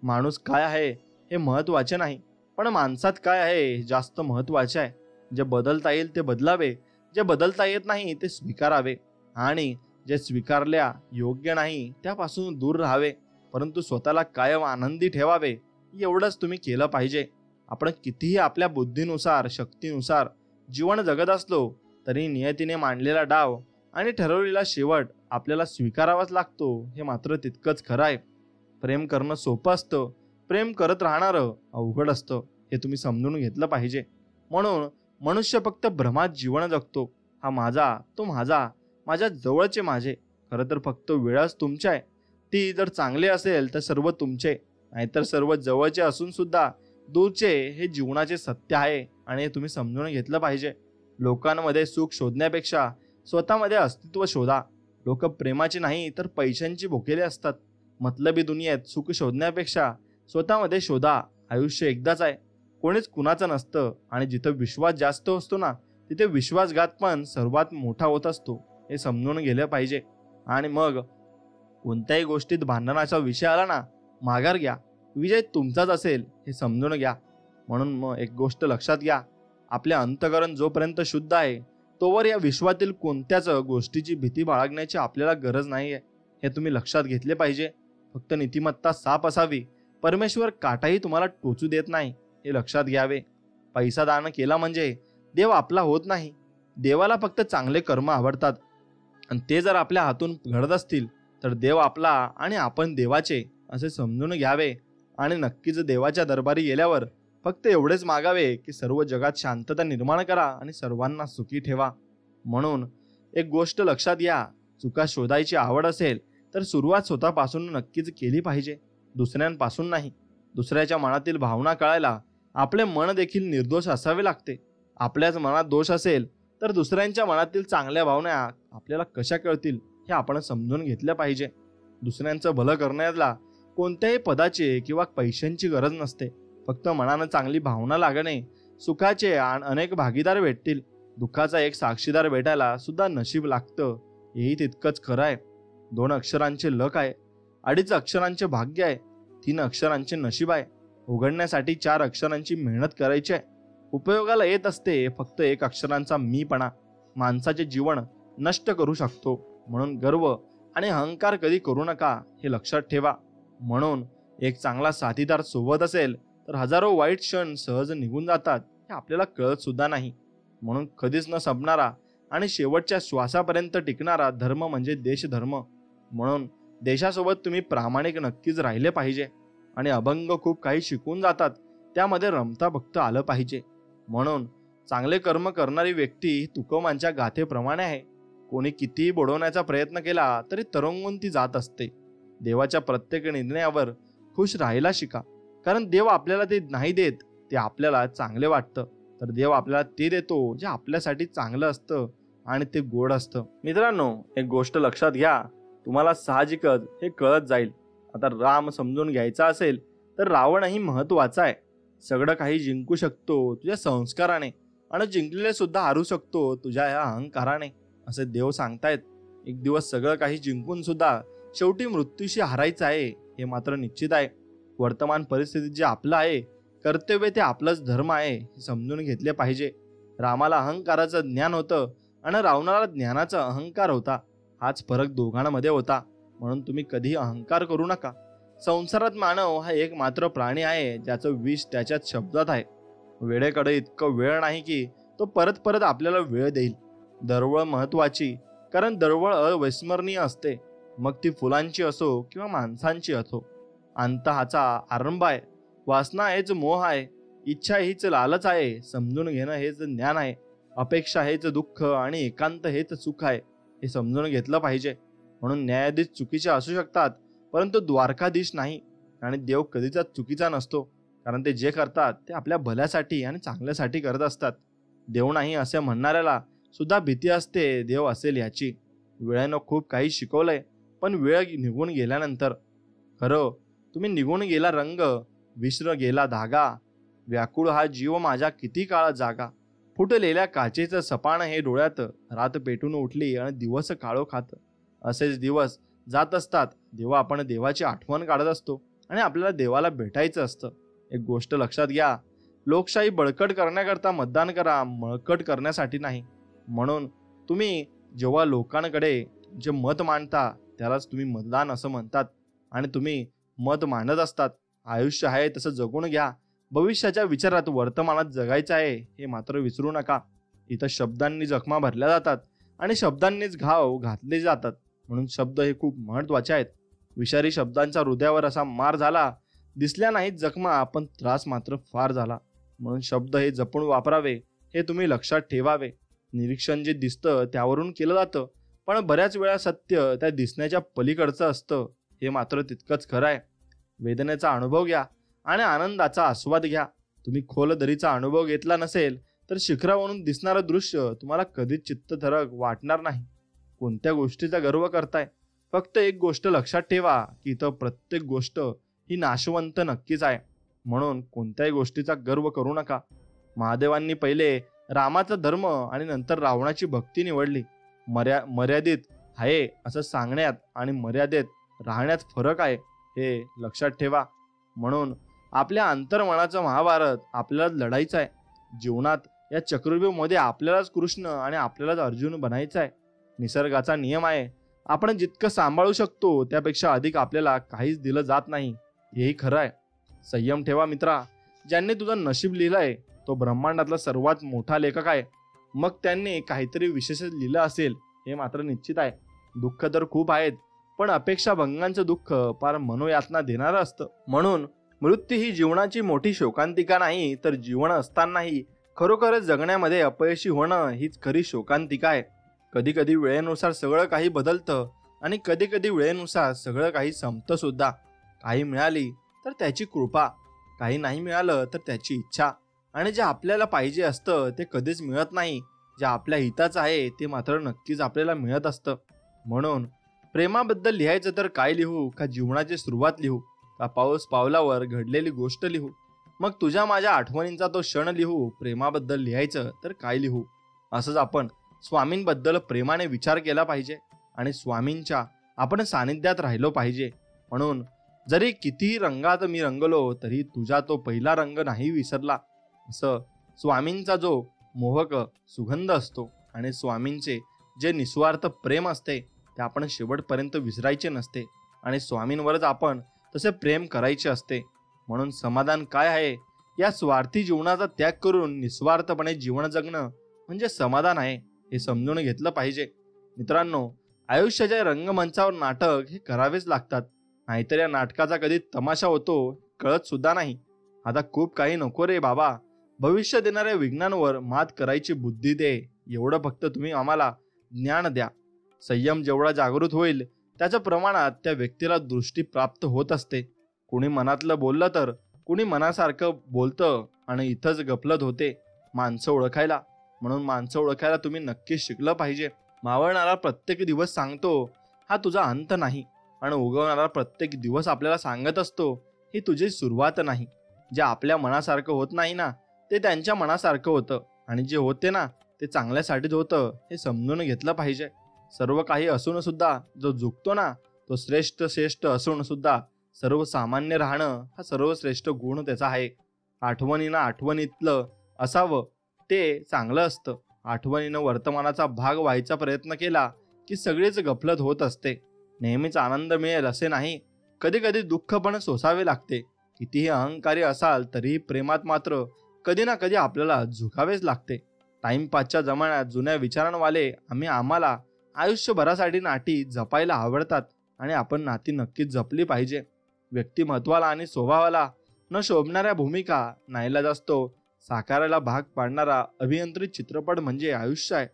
माणूस काय आहे हे महत्वाचे नाही, पण माणसात काय आहे हे जास्त महत्वाचे आहे. जे बदलता येईल ते बदलावे, जे बदलता येत नाही ते स्वीकारावे आणि जे स्वीकारल्या योग्य नाही त्यापासून दूर राहावे. परंतु स्वतःला कायम आनंदी ठेवावे. एवढंच तुम्ही केलं पाहिजे. आपण कितीही आपल्या बुद्धीनुसार शक्तीनुसार जीवन जगत असलो तरी नियतीने मांडलेला डाव आणि ठरवलेला शेवट आपल्याला स्वीकारावाच लागतो हे मात्र तितकंच खरं आहे. प्रेम करणं सोपं असतं, प्रेम करत राहणारं अवघड असतं हे तुम्ही समजून घेतलं पाहिजे. म्हणून मनुष्य फक्त भ्रमात जीवन जगतो. हा माझा, तो माझा, माझ्या जवळचे माझे. खरं तर फक्त वेळच तुमची आहे. ती जर चांगली असेल तर सर्व तुमचे, नाहीतर सर्व जवळचे असून सुद्धा दूरचे हे जीवनाचे सत्य आहे आणि हे तुम्ही समजून घेतलं पाहिजे. लोकांमध्ये सुख शोधण्यापेक्षा स्वतःमध्ये अस्तित्व शोधा. लोक प्रेमाची नाही तर पैशांची भुकेले असतात. मतलबी दुनियेत सुख शोधण्यापेक्षा स्वतःमध्ये शोधा. आयुष्य एकदाच आहे, कोणीच कुणाचं नसतं आणि जिथं विश्वास जास्त असतो ना तिथे विश्वासघात पण सर्वात मोठा होत असतो हे समजून गेलं पाहिजे. आणि मग कोणत्याही गोष्टीत भांडणाचा विषय आला ना, माघार घ्या. विजय तुमचाच असेल हे समजून घ्या. म्हणून मग एक गोष्ट लक्षात घ्या, आपले अंतःकरण जोपर्यंत शुद्ध आहे तोवर या विश्वातील कोणत्याच गोष्टीची भीती बाळगण्याची आपल्याला गरज नाही आहे हे तुम्ही लक्षात घेतले पाहिजे. फक्त नीतिमत्ता साफ असावी. परमेश्वर काटाही तुम्हाला टोचू देत नाही हे लक्षात घ्यावे. पैसा दान केला म्हणजे देव आपला होत नाही. देवाला फक्त चांगले कर्म आवडतात आणि ते जर आपल्या हातून घडत असतील तर देव आपला आणि आपण देवाचे असे समजून घ्यावे. आणि नक्कीच देवाच्या दरबारी गेल्यावर फक्त एवढेच मागावे की सर्व जगात शांतता निर्माण करा आणि सर्वांना सुखी ठेवा. म्हणून एक गोष्ट लक्षात घ्या, चुका शोधायची आवड असेल तर सुरुवात स्वतःपासून नक्कीच केली पाहिजे, दुसऱ्यांपासून नाही. दुसऱ्याच्या मनातील भावना कळायला आपले मन देखील निर्दोष असावे लागते. आपल्याच मनात दोष असेल तर दुसऱ्यांच्या मनातील चांगल्या भावना आपल्याला कशा कळतील हे आपण समजून घेतलं पाहिजे. दुसऱ्यांचं भलं करण्याला कोणत्याही पदाची किंवा पैशांची गरज नसते. फक्त मनानं चांगली भावना लागणे. सुखाचे अनेक भागीदार भेटतील, दुःखाचा एक साक्षीदार भेटायला सुद्धा नशीब लागतं हेही तितकंच खरं आहे. 2 अक्षरांचे लक आहे, 2.5 अक्षरांचे भाग्य आहे, 3 अक्षरांचे नशीब आहे. उघडण्यासाठी 4 अक्षरांची मेहनत करायची आहे. उपयोगाला येत असते फक्त 1 अक्षरांचा मीपणा. माणसाचे जीवन नष्ट करू शकतो. म्हणून गर्व आणि अहंकार कधी करू नका हे लक्षात ठेवा. म्हणून एक चांगला साथीदार सोबत असेल तर हजारो वाईट क्षण सहज निघून जातात हे आपल्याला कळत सुद्धा नाही. म्हणून कधीच न संपणारा आणि शेवटच्या श्वासापर्यंत टिकणारा धर्म म्हणजे देशधर्म. म्हणून देशासोबत तुम्ही प्रामाणिक नक्कीच राहिले पाहिजे. आणि अभंग खूप काही शिकून जातात, त्यामध्ये रमता भक्त आलं पाहिजे. म्हणून चांगले कर्म करणारी व्यक्ती तुकोमांच्या गाथेप्रमाणे आहे. कोणी कितीही बुडवण्याचा प्रयत्न केला तरी तरंगून ती जात असते. देवाच्या प्रत्येक निर्णयावर खुश राहायला शिका, कारण देव आपल्याला ते नाही देत ते आपल्याला चांगले वाटतं, तर देव आपल्याला ते देतो जे आपल्यासाठी चांगलं असतं आणि ते गोड असतं. मित्रांनो, एक गोष्ट लक्षात घ्या, तुम्हाला साहजिकच हे कळत जाईल. आता राम समजून घ्यायचा असेल तर रावणही महत्वाचा आहे. सगळं काही जिंकू शकतो तुझ्या संस्काराने आणि जिंकलेले सुद्धा हारू शकतो तुझ्या या अहंकाराने असे देव सांगतायत. एक दिवस सगळं काही जिंकून सुद्धा शेवटी मृत्यूशी हारायचं आहे हे मात्र निश्चित आहे. वर्तमान परिस्थितीत जे आपलं आहे कर्तव्य ते आपलंच धर्म आहे हे समजून घेतले पाहिजे. रामाला अहंकाराचं ज्ञान होतं आणि रावणाला ज्ञानाचा अहंकार होता. हाच फरक दोघांमध्ये होता. म्हणून तुम्ही कधीही अहंकार करू नका. संसारात मानव हा एक मात्र प्राणी आहे ज्याचं विष त्याच्याच शब्दात आहे. वेळेकडे इतकं वेळ नाही की तो परत परत आपल्याला वेळ देईल. दरवळ महत्वाची, कारण दरवळ अविस्मरणीय असते, मग ती फुलांची असो किंवा माणसांची असो. अंत हाचा आरंभ आहे. वासना हेच मोह आहे, इच्छा हीच लालच आहे, समजून घेणं हेच ज्ञान आहे, अपेक्षा हेच दुःख आणि एकांत हेच सुख आहे हे समजून घेतलं पाहिजे. म्हणून न्यायाधीश चुकीचे असू शकतात परंतु द्वारकाधीश नाही. आणि देव कधीच चुकीचा नसतो, कारण ते जे करतात ते आपल्या भल्यासाठी आणि चांगल्यासाठी करत असतात. देव नाही असे म्हणणाऱ्याला सुद्धा भीती असते देव असेल याची. वेळेनं खूप काही शिकवलंय, पण वेळ निघून गेल्यानंतर खरं तुम्ही निघून गेला रंग, विसर गेला धागा, व्याकुळ हा जीव माझ्या किती काळ जागा, फुटलेल्या काचेचं सपान हे डोळ्यात, रात पेटून उठली आणि दिवस काळो खात. असेच दिवस जात असतात जेव्हा आपण देवाची आठवण काढत असतो आणि आपल्याला देवाला भेटायचं असतं. एक गोष्ट लक्षात घ्या, लोकशाही बळकट करण्याकरता मतदान करा, मळकट करण्यासाठी नाही. म्हणून तुम्ही जेव्हा लोकांकडे जे मत मांडता त्यालाच तुम्ही मतदान असं म्हणतात आणि तुम्ही मत मांडत असतात. आयुष्य आहे तसं जगून घ्या. भविष्याच्या विचारात वर्तमानात जगायचं आहे हे मात्र विसरू नका. इथं शब्दांनी जखमा भरल्या जातात आणि शब्दांनीच घाव घातले जातात. म्हणून शब्द हे खूप महत्त्वाचे आहेत. विषारी शब्दांचा हृदयावर असा मार झाला, दिसल्या नाहीत जखमा, पण त्रास मात्र फार झाला. म्हणून शब्द हे जपून वापरावे, हे तुम्ही लक्षात ठेवावे. निरीक्षण जे दिसतं त्यावरून केलं जातं, पण बऱ्याच वेळा सत्य त्या दिसण्याच्या पलीकडचं असतं, हे मात्र तितकंच खरं आहे. वेदनेचा अनुभव घ्या आणि आनंदाचा आस्वाद घ्या. तुम्ही खोल दरीचा अनुभव घेतला नसेल तर शिखरावरून दिसणारं दृश्य तुम्हाला कधीच चित्तथरक वाटणार नाही. कोणत्या गोष्टीचा गर्व करताय? फक्त एक गोष्ट लक्षात ठेवा की इथं प्रत्येक गोष्ट ही नाशवंत नक्कीच आहे. म्हणून कोणत्याही गोष्टीचा गर्व करू नका. महादेवांनी पहिले रामाचा धर्म आणि नंतर रावणाची भक्ती निवडली. मर्यादित आहे असं सांगण्यात आणि मर्यादेत राहण्यात फरक आहे, हे लक्षात ठेवा. म्हणून आपल्या अंतर्मनाचं महाभारत आपल्याला लढायचं आहे. जीवनात या चक्रव्यूहामध्ये आपल्यालाच कृष्ण आणि आपल्यालाच अर्जुन बनायचं आहे. निसर्गाचा नियम आहे, आपण जितकं सांभाळू शकतो त्यापेक्षा अधिक आपल्याला काहीच दिलं जात नाही, हेही खरं आहे. संयम ठेवा मित्रा. ज्यांनी तुझं नशीब लिहिलंय तो ब्रह्मांडातला सर्वात मोठा लेखक आहे. मग त्यांनी काहीतरी विशेषच लिहिलं असेल, हे मात्र निश्चित आहे. दुःख तर खूप आहेत, पण अपेक्षा भंगांचं दुःख फार मनोयातना देणारं असतं. म्हणून मृत्यू ही जीवनाची मोठी शोकांतिका नाही, तर जीवन असतानाही खरोखरच जगण्यामध्ये अपयशी होणं हीच खरी शोकांतिका आहे. कधी कधी वेळेनुसार सगळं काही बदलतं आणि कधी कधी वेळेनुसार सगळं काही संपतं सुद्धा. काही मिळाली तर त्याची कृपा, काही नाही मिळालं तर त्याची इच्छा. आणि जे आपल्याला पाहिजे असतं ते कधीच मिळत नाही. जे आपल्या हिताचं आहे ते मात्र नक्कीच आपल्याला मिळत असतं. म्हणून प्रेमाबद्दल लिहायचं तर काय लिहू? का जीवनाची सुरुवात लिहू? का पाऊस पावलावर घडलेली गोष्ट लिहू? मग तुझ्या माझ्या आठवणींचा तो क्षण लिहू? प्रेमाबद्दल लिहायचं तर काय लिहू? असंच आपण स्वामींबद्दल प्रेमाने विचार केला पाहिजे आणि स्वामींच्या आपण सानिध्यात राहिलो पाहिजे. म्हणून जरी कितीही रंगात मी रंगलो तरी तुझा तो पहिला रंग नाही विसरला. असं स्वामींचा जो मोहक सुगंध असतो आणि स्वामींचे जे निस्वार्थ प्रेम असते ते आपण शेवटपर्यंत विसरायचे नसते आणि स्वामींवरच आपण तसे प्रेम करायचे असते. म्हणून समाधान काय आहे? या स्वार्थी जीवनाचा त्याग करून निस्वार्थपणे जीवन जगणं म्हणजे समाधान आहे, हे समजून घेतलं पाहिजे. मित्रांनो, आयुष्याच्या रंगमंचावर नाटक हे करावेच लागतात, नाहीतर या नाटकाचा कधी तमाशा होतो कळत सुद्धा नाही. आता खूप काही नको रे बाबा, भविष्य देणाऱ्या विघ्नांवर मात करायची बुद्धी दे, एवढं फक्त तुम्ही आम्हाला ज्ञान द्या. संयम जेवढा जागृत होईल त्याच्या प्रमाणात त्या व्यक्तीला दृष्टी प्राप्त होत असते. कुणी मनातलं बोललं तर कुणी मनासारखं बोलतं आणि इथंच गफलत होते माणसं ओळखायला. म्हणून माणसं ओळखायला तुम्ही नक्कीच शिकलं पाहिजे. मावळणारा प्रत्येक दिवस सांगतो हा तुझा अंत नाही आणि उगवणारा प्रत्येक दिवस आपल्याला सांगत असतो ही तुझी सुरुवात नाही. जे आपल्या मनासारखं होत नाही ना ते त्यांच्या मनासारखं होतं आणि जे होते ना ते चांगल्यासाठीच होतं, हे समजून घेतलं पाहिजे. सर्व काही असून सुद्धा जो झुकतो ना तो श्रेष्ठ असून सुद्धा सर्वसामान्य राहणं हा सर्वश्रेष्ठ गुण त्याचा आहे. आठवणीनं आठवणीतलं असावं ते चांगलं असतं. आठवणीनं वर्तमानाचा भाग व्हायचा प्रयत्न केला की सगळीच गफलत होत असते. नेहमीच आनंद मिळेल असे नाही, कधी कधी दुःख पण सोसावे लागते. कितीही अहंकारी असाल तरीही प्रेमात मात्र कधी ना कधी आपल्याला झुकावेच लागते. टाइमपासच्या जमान्यात जुन्या विचारांवाले आम्हाला आयुष्यभरासाठी नाती जपायला आवडतात आणि आपण नाती नक्कीच जपली पाहिजे. व्यक्तिमत्वाला आणि स्वभावाला न शोभणाऱ्या भूमिका नाईलाज असतो साकारायला भाग पाडणारा अभियंत्रित चित्रपट म्हणजे आयुष्य आहे.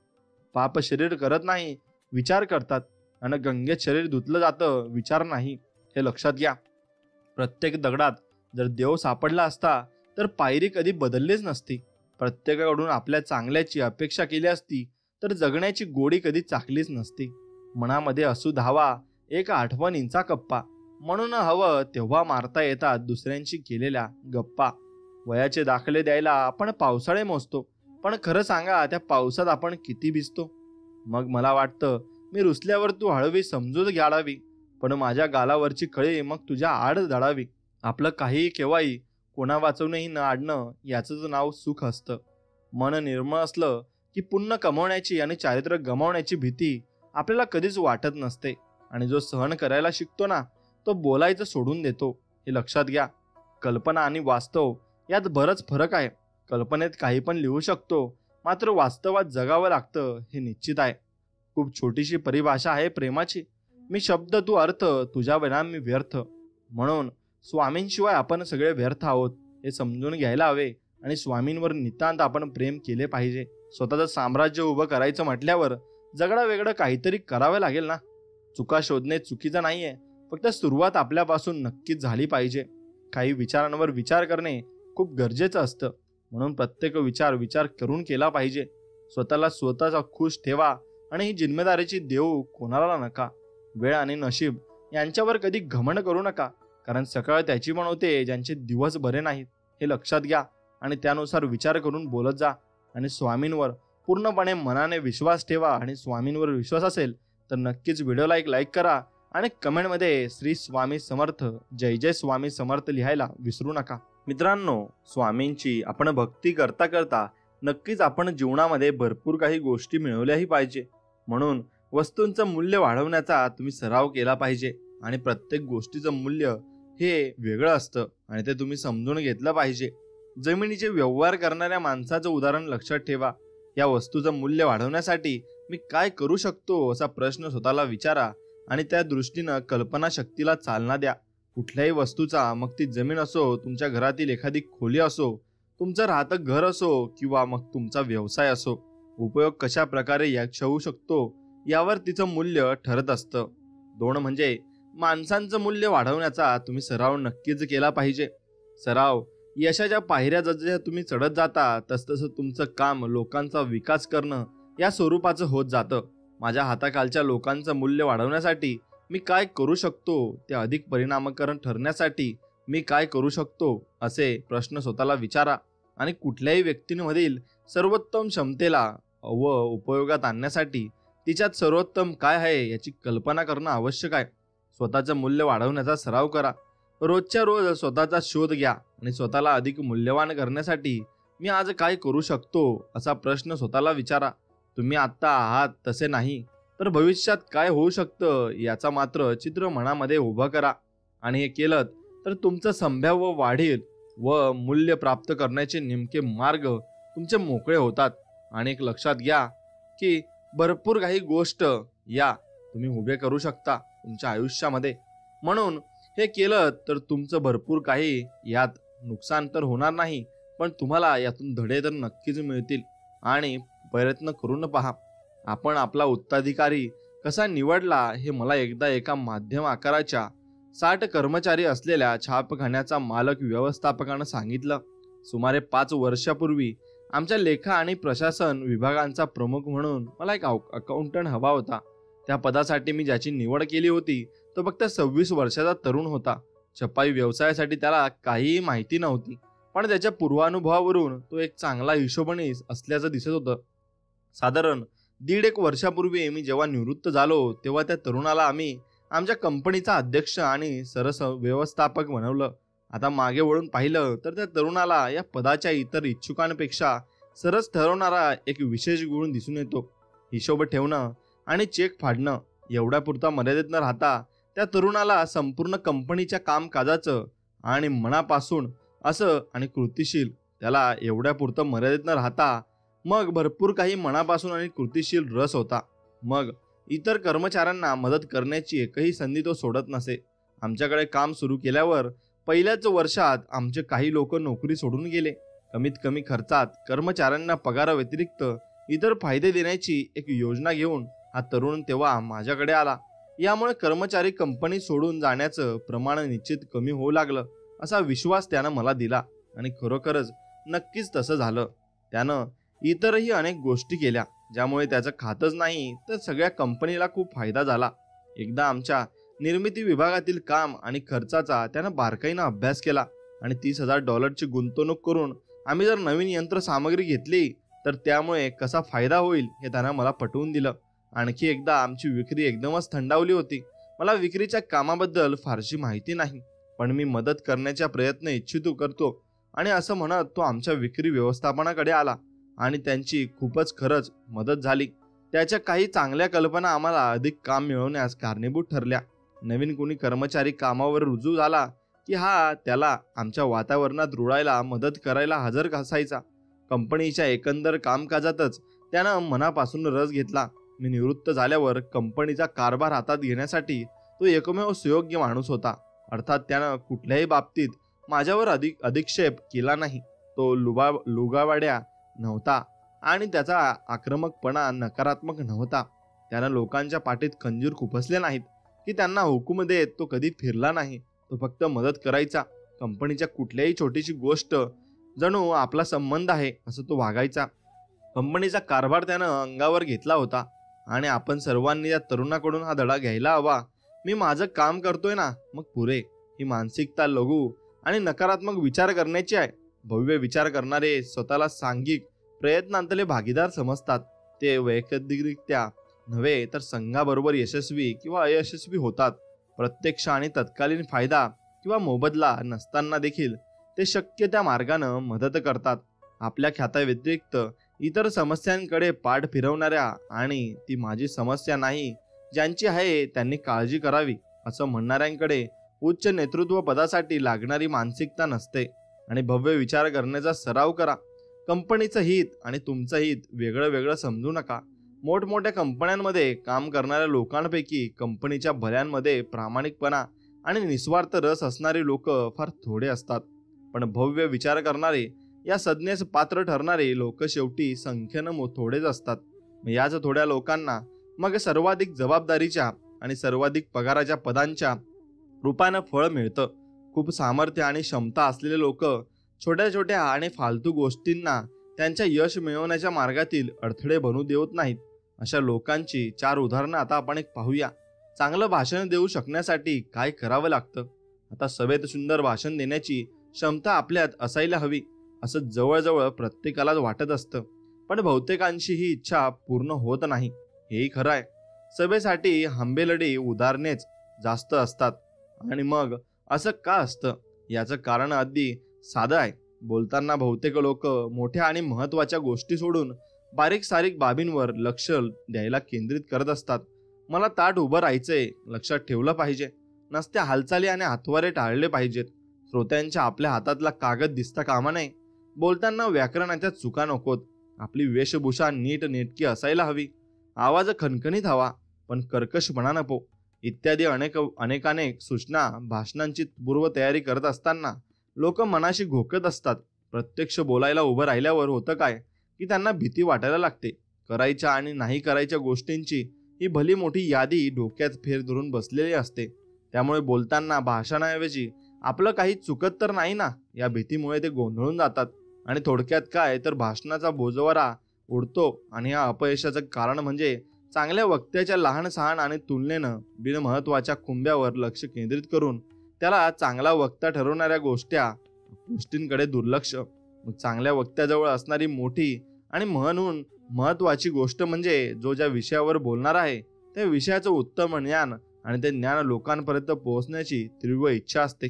पाप शरीर करत नाही, विचार करतात आणि गंगेत शरीर धुतलं जातं, विचार नाही, हे लक्षात घ्या. प्रत्येक दगडात जर देव सापडला असता तर पायरी कधी बदललीच नसती. प्रत्येकाकडून आपल्या चांगल्याची अपेक्षा केली असती तर जगण्याची गोडी कधी चाकलीच नसती. मनामध्ये असू धावा एक आठवणींचा कप्पा, म्हणून हवं तेव्हा मारता येतात दुसऱ्यांशी केलेल्या गप्पा. वयाचे दाखले द्यायला आपण पावसाळे मोजतो, पण खरं सांगा त्या पावसात आपण किती भिजतो. मग मला वाटतं मी रुसल्यावर तू हळवी समजूत घ्यावी, पण माझ्या गालावरची कळी मग तुझ्या आड दडावी. आपलं काहीही केव्हाही कोणा वाचवणंही न आडणं याचंच नाव सुख असतं. मन निर्मळ असलं की पुण्य कमवण्याची आणि चारित्र्य गमावण्याची भीती आपल्याला कधीच वाटत नसते. आणि जो सहन करायला शिकतो ना तो बोलायचं सोडून देतो, हे लक्षात घ्या. कल्पना आणि वास्तव यात बरंच फरक आहे. कल्पनेत काही पण लिहू शकतो, मात्र वास्तवात जगावं लागतं हे निश्चित आहे. खूप छोटीशी परिभाषा आहे प्रेमाची, मी शब्द तू अर्थ, तुझ्या विना मी व्यर्थ. म्हणून स्वामींशिवाय आपण सगळे व्यर्थ आहोत हे समजून घ्यायला हवे आणि स्वामींवर नितांत आपण प्रेम केले पाहिजे. स्वतःचं साम्राज्य उभं करायचं म्हटल्यावर जगडा वेगळं काहीतरी करावं लागेल ना. चुका शोधणे चुकीचं नाहीये, फक्त सुरुवात आपल्यापासून नक्कीच झाली पाहिजे. काही विचारांवर विचार करणे खूप गरजेचं असतं. म्हणून प्रत्येक विचार करून केला पाहिजे. स्वतःला स्वतःचा खुश ठेवा आणि ही जिम्मेदारीची देऊ कोणाला नका. वेळ आणि नशीब यांच्यावर कधी घमंड करू नका, कारण सकाळ त्याची बनवते ज्यांचे दिवस बरे नाहीत. हे लक्षात घ्या आणि त्यानुसार विचार करून बोलत जा. आणि स्वामींवर पूर्णपणे मनाने विश्वास ठेवा. आणि स्वामींवर विश्वास असेल तर नक्कीच व्हिडिओला एक लाईक करा आणि कमेंटमध्ये श्री स्वामी समर्थ, जय जय स्वामी समर्थ लिहायला विसरू नका. मित्रांनो, स्वामींची आपण भक्ती करता करता नक्कीच आपण जीवनामध्ये भरपूर काही गोष्टी मिळवल्याही पाहिजे. म्हणून वस्तूंचं मूल्य वाढवण्याचा तुम्ही सराव केला पाहिजे. आणि प्रत्येक गोष्टीचं मूल्य हे वेगळं असतं आणि ते तुम्ही समजून घेतलं पाहिजे. जमिनीचे व्यवहार करणाऱ्या माणसाचं उदाहरण लक्षात ठेवा. या वस्तूचं मूल्य वाढवण्यासाठी मी काय करू शकतो असा प्रश्न स्वतःला विचारा आणि त्या दृष्टीनं कल्पनाशक्तीला चालना द्या. कुठल्याही वस्तूचा, मग ती जमीन असो, तुमच्या घरातील एखादी खोली असो, तुमचं राहतं घर असो किंवा मग तुमचा व्यवसाय असो, उपयोग कशा प्रकारे होऊ शकतो यावर तिचं मूल्य ठरत असतं. 2 म्हणजे माणसांचं मूल्य वाढवण्याचा तुम्ही सराव नक्कीच केला पाहिजे. सराव यशाच्या पायऱ्या जसजशा तुम्ही चढत जाता तसतसं तुमचं काम लोकांचा विकास करणं या स्वरूपाचं होत जातं. माझ्या हाताखालच्या लोकांचं मूल्य वाढवण्यासाठी मी काय करू शकतो, ते अधिक परिणामकारक ठरण्यासाठी मी काय करू शकतो असे प्रश्न स्वतःला विचारा. आणि कुठल्याही व्यक्तींमधील सर्वोत्तम क्षमतेला व उपयोगात आणण्यासाठी तिच्यात सर्वोत्तम काय आहे याची कल्पना करणं आवश्यक आहे. स्वतःचं मूल्य वाढवण्याचा सराव करा. रोजच्या रोज स्वतःचा शोध घ्या आणि स्वतःला अधिक मूल्यवान करण्यासाठी मी आज काय करू शकतो असा प्रश्न स्वतःला विचारा. तुम्ही आत्ता आहात तसे नाही, तर भविष्यात काय होऊ शकतं याचा मात्र चित्र मनामध्ये उभं करा. आणि हे केलं तर तुमचं संभाव्य वाढेल व मूल्य प्राप्त करण्याचे नेमके मार्ग तुमचे मोकळे होतात. आणि एक लक्षात घ्या की भरपूर काही गोष्ट या तुम्ही उभे करू शकता तुमच्या आयुष्यामध्ये. म्हणून हे केलं तर तुमचं भरपूर काही यात नुकसान तर होणार नाही, पण तुम्हाला यातून धडे तर नक्कीच मिळतील. आणि प्रयत्न करून पहा. आपण आपला उत्तराधिकारी कसा निवडला हे मला एकदा एका मध्यम आकाराच्या 60 कर्मचारी असलेल्या छापखान्याचा मालक व्यवस्थापकानं सांगितलं. सुमारे 5 वर्षापूर्वी आमच्या लेखा आणि प्रशासन विभागांचा प्रमुख म्हणून मला एक अकाउंटंट हवा होता. त्या पदासाठी मी ज्याची निवड केली होती तो फक्त 26 वर्षाचा तरुण होता. छपाई व्यवसायासाठी त्याला काहीही माहिती नव्हती, पण त्याच्या पूर्वानुभवावरून तो एक चांगला हिशोबणी असल्याचं दिसत होतं. साधारण 1.5 वर्षापूर्वी मी जेव्हा निवृत्त झालो तेव्हा त्या तरुणाला आम्ही आमच्या कंपनीचा अध्यक्ष आणि सरस व्यवस्थापक बनवलं. आता मागे वळून पाहिलं तर त्या तरुणाला या पदाच्या इतर इच्छुकांपेक्षा सरस ठरवणारा एक विशेष गुण दिसून येतो. हिशोब ठेवणं आणि चेक फाडणं एवढ्यापुरता मर्यादित न राहता त्या तरुणाला संपूर्ण कंपनीच्या कामकाजाचं आणि मनापासून असं आणि कृतीशील, त्याला एवढ्यापुरतं मर्यादित न राहता मग भरपूर काही मनापासून आणि कृतीशील रस होता. मग इतर कर्मचाऱ्यांना मदत करण्याची एकही संधी तो सोडत नसे. आमच्याकडे काम सुरू केल्यावर पहिल्याच वर्षात आमचे काही लोक नोकरी सोडून गेले. कमीत कमी खर्चात कर्मचाऱ्यांना पगाराव्यतिरिक्त इतर फायदे देण्याची एक योजना घेऊन हा तरुण तेव्हा माझ्याकडे आला. यामुळे कर्मचारी कंपनी सोडून जाण्याचं प्रमाण निश्चित कमी होऊ लागलं असा विश्वास त्यानं मला दिला. आणि खरोखरच नक्कीच तसं झालं. त्यानं इतरही अनेक गोष्टी केल्या ज्यामुळे त्याचं खातच नाही तर सगळ्या कंपनीला खूप फायदा झाला. एकदा आमच्या निर्मिती विभागातील काम आणि खर्चाचा त्यानं बारकाईनं अभ्यास केला आणि $30,000 गुंतवणूक करून आम्ही जर नवीन यंत्रसामग्री घेतली तर त्यामुळे कसा फायदा होईल हे त्यानं मला पटवून दिलं. आणखी एकदा आमची विक्री एकदमच थंडावली होती. मला विक्रीच्या कामाबद्दल फारशी माहिती नाही, पण मी मदत करण्याचा प्रयत्न इच्छितो करतो आणि असं म्हणत तो आमच्या विक्री व्यवस्थापनाकडे आला आणि त्यांची खूपच खरंच मदत झाली. त्याच्या काही चांगल्या कल्पना आम्हाला अधिक काम मिळवण्यास कारणीभूत ठरल्या. नवीन कोणी कर्मचारी कामावर रुजू झाला की हा त्याला आमच्या वातावरणात रुळायला मदत करायला हजर असायचा. कंपनीच्या एकंदर कामकाजातच त्यानं मनापासून रस घेतला मी निवृत्त झाल्यावर कंपनीचा कारभार हातात घेण्यासाठी तो एकमेव सुयोग्य माणूस होता. अर्थात त्यानं कुठल्याही बाबतीत माझ्यावर अधिक्षेप केला नाही. तो लुगावाड्या नव्हता आणि त्याचा आक्रमकपणा नकारात्मक नव्हता. त्यानं लोकांच्या पाठीत खंजीर खुपसले नाहीत की त्यांना हुकूम देत तो कधी फिरला नाही. तो फक्त मदत करायचा. कंपनीच्या कुठल्याही छोटीशी गोष्ट जणू आपला संबंध आहे असं तो वागायचा. कंपनीचा कारभार त्यानं अंगावर घेतला होता आणि आपण सर्वांनी या तरुणाकडून हा धडा घ्यायला हवा. मी माझं काम करतोय ना, मग पुरे. ही मानसिकता लघु आणि नकारात्मक विचार करण्याची आहे. भव्य विचार करणारे स्वतःला सांघिक प्रयत्नांतले भागीदार समजतात. ते वैयक्तिकरित्या नव्हे तर संघाबरोबर यशस्वी किंवा अयशस्वी होतात. प्रत्यक्ष आणि तत्कालीन फायदा किंवा मोबदला नसताना देखील ते शक्य त्या मार्गानं मदत करतात. आपल्या ख्याताव्यतिरिक्त इतर समस्यांकडे पाठ फिरवणाऱ्या आणि ती माझी समस्या नाही, ज्यांची आहे त्यांनी काळजी करावी असं म्हणणाऱ्यांकडे उच्च नेतृत्व पदासाठी लागणारी मानसिकता नसते. आणि भव्य विचार करण्याचा सराव करा. कंपनीचं हित आणि तुमचं हित वेगळं वेगळं समजू नका. मोठमोठ्या कंपन्यांमध्ये काम करणाऱ्या लोकांपैकी कंपनीच्या भल्यांमध्ये प्रामाणिकपणा आणि निस्वार्थ रस असणारी लोक फार थोडे असतात. पण भव्य विचार करणारे, या संज्ञेस पात्र ठरणारे लोक शेवटी संख्येनं थोडेच असतात. याच थोड्या लोकांना मग सर्वाधिक जबाबदारीच्या आणि सर्वाधिक पगाराच्या पदांच्या रूपानं फळ मिळतं. खूप सामर्थ्य आणि क्षमता असलेले लोक छोट्या छोट्या आणि फालतू गोष्टींना त्यांच्या यश मिळवण्याच्या मार्गातील अडथळे बनू देत नाहीत. अशा लोकांची 4 उदाहरणं आता आपण एक पाहूया. चांगलं भाषण देऊ शकण्यासाठी काय करावं लागतं. आता सभेत सुंदर भाषण देण्याची क्षमता आपल्यात असायला हवी असं जवळजवळ प्रत्येकालाच वाटत असतं. पण बहुतेकांची ही इच्छा पूर्ण होत नाही, हेही खरं आहे. सभेसाठी हंबेलडी उदाहरणेच जास्त असतात. आणि मग असं का असतं याचं कारण अगदी साधं आहे. बोलताना बहुतेक लोक मोठ्या आणि महत्त्वाच्या गोष्टी सोडून बारीक सारीक बाबींवर लक्ष द्यायला केंद्रित करत असतात. मला ताठ उभं राहायचंय, लक्षात ठेवलं पाहिजे. नसत्या हालचाली आणि हातवारे टाळले पाहिजेत. श्रोत्यांच्या आपल्या हातातला कागद दिसता कामा नये. बोलताना व्याकरणाच्या चुका नकोत. आपली वेशभूषा नीट नेटकी असायला हवी. आवाज खणखणीत हवा पण कर्कशपणा नको. इत्यादी अनेक सूचना भाषणांची पूर्वतयारी करत असताना लोक मनाशी घोकत असतात. प्रत्यक्ष बोलायला उभं राहिल्यावर होतं काय की त्यांना भीती वाटायला लागते. करायच्या आणि नाही करायच्या गोष्टींची ही भली मोठी यादी डोक्यात फेर धरून बसलेली असते. त्यामुळे बोलताना भाषणाऐवजी आपलं काही चुकत तर नाही ना या भीतीमुळे ते गोंधळून जातात. आणि थोडक्यात काय तर भाषणाचा बोजवारा उडतो. आणि या अपयशाचं कारण म्हणजे चांगल्या वक्त्याच्या लहान सहान आणि तुलनेनं बिनमहत्वाच्या खुंब्यावर लक्ष केंद्रित करून त्याला चांगला वक्ता ठरवणाऱ्या गोष्टींकडे दुर्लक्ष. चांगल्या वक्त्याजवळ असणारी मोठी आणि म्हणून महत्वाची गोष्ट म्हणजे जो ज्या विषयावर बोलणार आहे त्या विषयाचं उत्तम ज्ञान आणि ते ज्ञान लोकांपर्यंत पोहोचण्याची तीव्र इच्छा असते.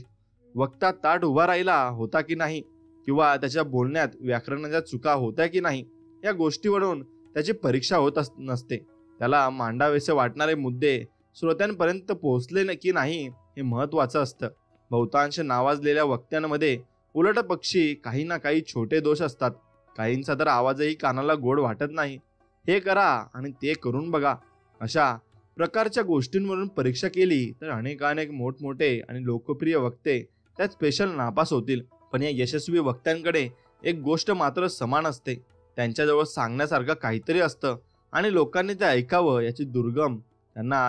वक्ता ताठ उभा राहिला होता की नाही किंवा त्याच्या बोलण्यात व्याकरणाच्या चुका होत्या की नाही या गोष्टीवरून त्याची परीक्षा होत नसते. त्याला मांडावेसे वाटणारे मुद्दे श्रोत्यांपर्यंत पोहोचले की नाही हे महत्वाचं असतं. बहुतांश नावाजलेल्या वक्त्यांमध्ये उलट पक्षी काही ना काही छोटे दोष असतात. काहींचा तर आवाजही कानाला गोड वाटत नाही. हे करा आणि ते करून बघा अशा प्रकारच्या गोष्टींवरून परीक्षा केली तर अनेक मोठमोठे आणि लोकप्रिय वक्ते त्यात स्पेशल नापास होतील. पण या यशस्वी वक्त्यांकडे एक गोष्ट मात्र समान असते. त्यांच्याजवळ सांगण्यासारखं काहीतरी असतं आणि लोकांनी ते ऐकावं याची दुर्गम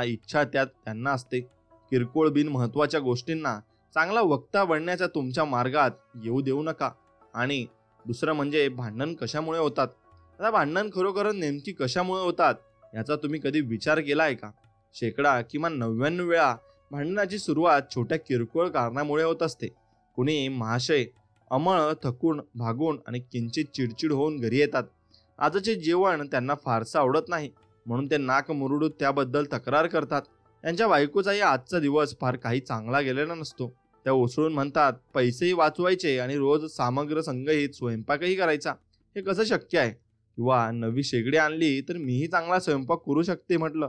इच्छा त्यांना असते. किरकोळ बिन महत्वाच्या गोष्टींना चांगला वक्ता बनण्याच्या तुमच्या मार्गात येऊ देऊ नका. आणि दुसरं म्हणजे भांडण कशामुळे होतात. आता भांडण खरोखर नेमकी कशामुळे होतात याचा तुम्ही कधी विचार केलाय का? शेकडा किंवा 99 वेळा भांडणाची सुरुवात छोट्या किरकोळ कारणामुळे होत असते. कुणी महाशय अमळ थकून भागून आणि किंचित चिडचिड होऊन घरी येतात. आजचे जेवण त्यांना फारसं आवडत नाही म्हणून ते नाक मुरडून त्याबद्दल तक्रार करतात. त्यांच्या बायकोचाही आजचा दिवस फार काही चांगला गेलेला नसतो. त्या उसळून म्हणतात पैसेही वाचवायचे आणि रोज सामग्र संगहित स्वयंपाकही करायचा. हे कसं शक्य आहे? किंवा नवी शेगडी आणली तर मीही चांगला स्वयंपाक करू शकते म्हटलं.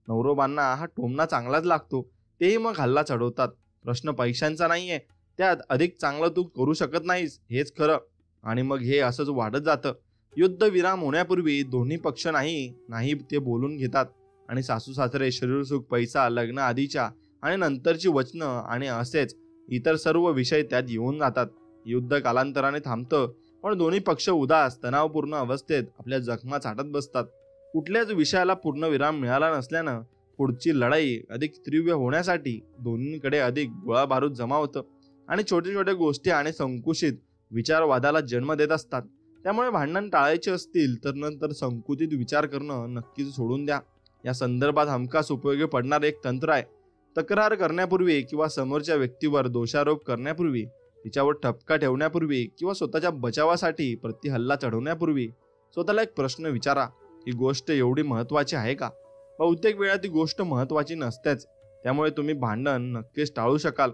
नवरोबांना हा टोमणा चांगलाच लागतो. तेही मग हल्ला चढवतात. प्रश्न पैशांचा नाहीये, त्यात अधिक चांगलं तू करू शकत नाहीस हेच खरं. आणि मग हे असंच वाढत जातं. युद्धविराम होण्यापूर्वी दोन्ही पक्ष नाही ते बोलून घेतात आणि सासू सासरे शरीरसुख, पैसा, लग्न आधीच्या आणि नंतरची वचनं आणि असेच इतर सर्व विषय त्यात येऊन जातात. युद्ध कालांतराने थांबतं, पण दोन्ही पक्ष उदास, तणावपूर्ण अवस्थेत आपल्या जखमा चाटत बसतात. कुठल्याच विषयाला पूर्ण विराम मिळाला नसल्यानं पुढची लढाई अधिक तीव्र होण्यासाठी दोन्हीकडे अधिक गोळा बारूद जमा होतं आणि छोट्या छोट्या गोष्टी आणि संकुचित विचारवादाला जन्म देत असतात. त्यामुळे भांडण टाळायचे असतील तर नंतर संकुचित विचार करणं नक्कीच सोडून द्या. या संदर्भात हमखास उपयोगी पडणार एक तंत्र आहे. तक्रार करण्यापूर्वी किंवा समोरच्या व्यक्तीवर दोषारोप करण्यापूर्वी, तिच्यावर ठपका ठेवण्यापूर्वी किंवा स्वतःच्या बचावासाठी प्रतिहल्ला चढवण्यापूर्वी स्वतःला एक प्रश्न विचारा, ही गोष्ट एवढी महत्वाची आहे का? बहुतेक वेळा ती गोष्ट महत्वाची नसतेच, त्यामुळे तुम्ही भांडण नक्कीच टाळू शकाल.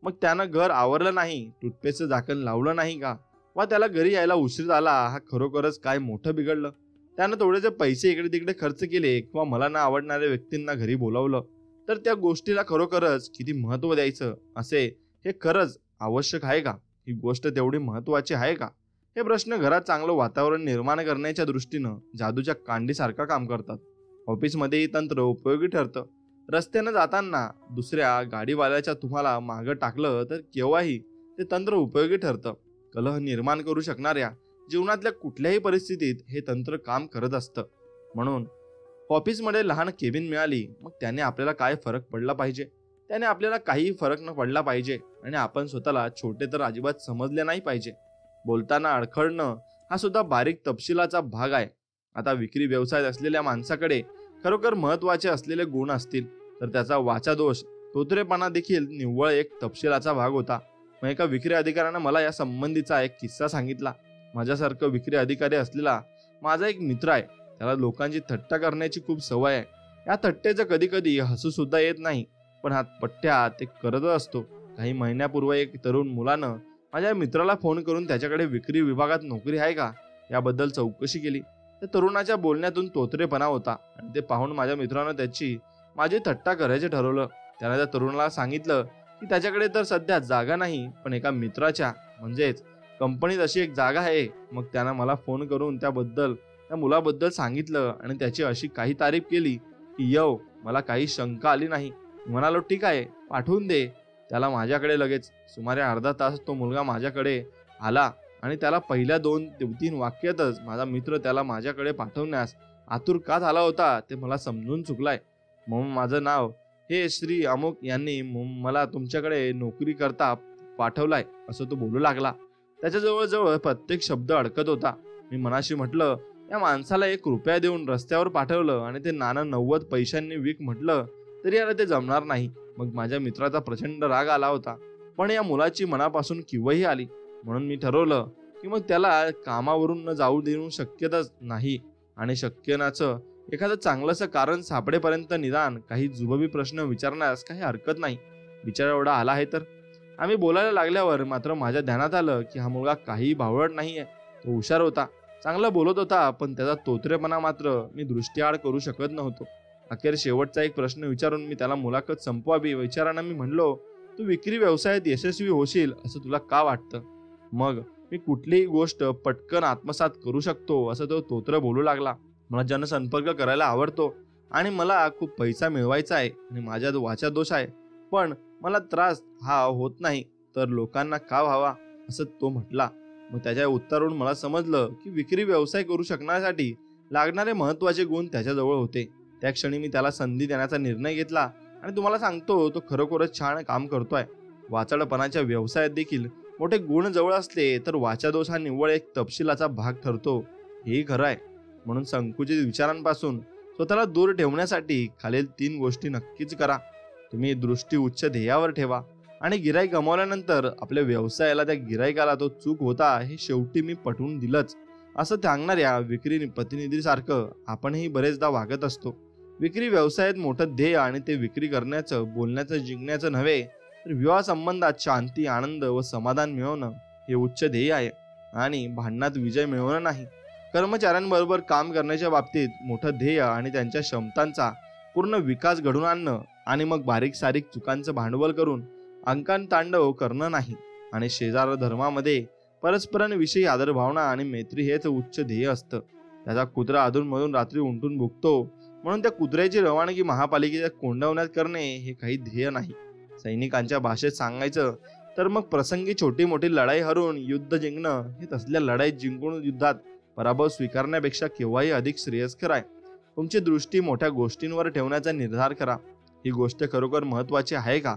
मग त्यानं घर आवरलं नाही, टूथपेस्टचं झाकण लावलं नाही का, वा त्याला घरी यायला उशीर झाला, हा खरोखरच काय मोठं बिघडलं? त्यानं थोडेसे पैसे इकडे तिकडे खर्च केले किंवा मला न आवडणाऱ्या व्यक्तींना घरी बोलावलं, तर त्या गोष्टीला खरोखरच किती महत्त्व द्यायचं असे हे खरंच आवश्यक आहे का? ही गोष्ट तेवढी महत्त्वाची आहे का? हे प्रश्न घरात चांगलं वातावरण निर्माण करण्याच्या दृष्टीनं जादूच्या कांडीसारखं काम करतात. ऑफिसमध्ये ही तंत्र उपयोगी ठरतं. रस्त्यानं जाताना दुसऱ्या गाडीवाल्याच्या तुम्हाला मागं टाकलं तर केव्हाही ते तंत्र उपयोगी ठरतं. कलह निर्माण करू शकणाऱ्या जीवनातल्या कुठल्याही परिस्थितीत हे तंत्र काम करत असतं. म्हणून ऑफिसमध्ये लहान केबिन मिळाली, मग त्याने आपल्याला काय फरक पडला पाहिजे? त्याने आपल्याला काही फरक न पडला पाहिजे आणि आपण स्वतःला छोटे तर अजिबात समजले नाही पाहिजे. बोलताना अडखळणं हा सुद्धा बारीक तपशिलाचा भाग आहे. आता विक्री व्यवसायात असलेल्या माणसाकडे खरोखर महत्वाचे असलेले गुण असतील तर त्याचा वाचादोष, तोतरेपणा देखील निव्वळ एक तपशिलाचा भाग होता. मग एका विक्री अधिकाऱ्यानं मला या संबंधीचा एक किस्सा सांगितला. माझ्यासारखं विक्री अधिकारी असलेला माझा एक मित्र आहे. त्याला लोकांची थट्टा करण्याची खूप सवय आहे. या थट्टेचं कधी कधी हसू सुद्धा येत नाही, पण हा पट्ट्या ते करतच असतो. काही महिन्यापूर्वी एक तरुण मुलानं माझ्या मित्राला फोन करून त्याच्याकडे विक्री विभागात नोकरी आहे का याबद्दल चौकशी केली. त्या तरुणाच्या बोलण्यातून तोतरेपणा होता आणि ते पाहून माझ्या मित्रानं माझी थट्टा करायचे ठरवलं. त्याने त्या तरुणाला सांगितलं की त्याच्याकडे तर सध्या जागा नाही, पण एका मित्राच्या म्हणजेच कंपनीत अशी एक जागा आहे. मग त्यानं मला फोन करून त्या मुलाबद्दल सांगितलं आणि त्याची अशी काही तारीफ केली की मला काही शंका आली नाही. म्हणालो ठीक आहे, पाठवून दे त्याला माझ्याकडे. लगेच सुमारे अर्धा तास तो मुलगा माझ्याकडे आला आणि त्याला पहिल्या 2-3 वाक्यातच माझा मित्र त्याला माझ्याकडे पाठवण्यास आतुर का झाला होता ते मला समजून चुकलाय. मग माझं नाव हे श्री अमुक यांनी मला तुमच्याकडे नोकरी करता पाठवलाय असं तो बोलू लागला. त्याच्या जवळ प्रत्येक शब्द अडकत होता. मी मनाशी म्हटलं, या माणसाला 1 रुपया देऊन रस्त्यावर पाठवलं आणि ते नाणं 90 पैशांनी विक म्हटलं तरी याला ते जमणार नाही. मग माझ्या मित्राचा प्रचंड राग आला होता, पण या मुलाची मनापासून किंवही आली. म्हणून मी ठरवलं की मग त्याला कामावरून न जाऊ देणं शक्यताच नाही आणि शक्यनाचं एखादं चांगलंसं कारण सापडेपर्यंत निदान काही जुबबी प्रश्न विचारण्यास काही हरकत नाही. विचार एवढा आला आहे तर. आम्ही बोलायला लागल्यावर मात्र माझ्या ध्यानात आलं की हा मुलगा काही भावळट नाहीये. तो हुशार होता, चांगला बोलत होता, पण त्याचा तोतरेपणा मात्र मी दृष्टीआड करू शकत नव्हतो. अखेर शेवटचा एक प्रश्न विचारून मी त्याला मुलाखत संपवावी विचारानं मी म्हणलो, तू विक्री व्यवसायात यशस्वी होशील असं तुला का वाटतं? मग मी कुठलीही गोष्ट पटकन आत्मसात करू शकतो असं तो तोत्र बोलू लागला. मला जनसंपर्क करायला आवडतो आणि मला खूप पैसा मिळवायचा आहे आणि माझ्यात वाचा दोष आहे, पण मला त्रास हा होत नाही तर लोकांना का व्हावा असं तो म्हटला. मग त्याच्या उत्तरावरून मला समजलं की विक्री व्यवसाय करू शकण्यासाठी लागणारे महत्वाचे गुण त्याच्याजवळ होते. त्या क्षणी मी त्याला संधी देण्याचा निर्णय घेतला आणि तुम्हाला सांगतो तो खरोखरच छान काम करतोय. वाचाडपणाच्या व्यवसायात देखील मोठे गुण जवळ असले तर वाचादोष हा निव्वळ एक तपशिलाचा भाग ठरतो, हेही खरं आहे. म्हणून संकुचित विचारांपासून स्वतःला दूर ठेवण्यासाठी खालील 3 गोष्टी नक्कीच करा. तुम्ही दृष्टी उच्च ध्येयावर ठेवा आणि गिराईक गमावल्यानंतर आपल्या व्यवसायाला त्या गिराईकाला तो चूक होता हे शेवटी मी पटवून दिलंच असं सांगणाऱ्या विक्री प्रतिनिधीसारखं आपणही बरेचदा वागत असतो. विक्री व्यवसायात मोठं ध्येय आणि ते विक्री करण्याचं, बोलण्याचं, जिंकण्याचं नव्हे तर विवाह संबंधात शांती, आनंद व समाधान मिळवणं हे उच्च ध्येय आहे आणि भांडणात विजय मिळवणं नाही. कर्मचाऱ्यांबरोबर काम करण्याच्या बाबतीत मोठं ध्येय आणि त्यांच्या क्षमतांचा पूर्ण विकास घडवून आणणं आणि मग बारीक सारीक चुकांचं भांडवल करून अंकान तांडव करणं नाही. आणि शेजार धर्मामध्ये परस्परांविषयी आदरभावना आणि मैत्री हेच उच्च ध्येय असतं. त्याचा कुत्रा अधूनमधून रात्री उंटून भुकतो म्हणून त्या कुत्र्याची रवानगी महापालिकेच्या कोंडवण्यात करणे हे काही ध्येय नाही. सैनिकांच्या भाषेत सांगायचं तर मग प्रसंगी छोटी मोठी लढाई हरून युद्ध जिंकणं हे तसल्या लढाईत जिंकून युद्धात पराभव स्वीकारण्यापेक्षा केव्हाही अधिक श्रेयस्कर आहे. तुमची दृष्टी मोठ्या गोष्टींवर ठेवण्याचा निर्धार करा. ही गोष्ट खरोखर महत्वाची आहे का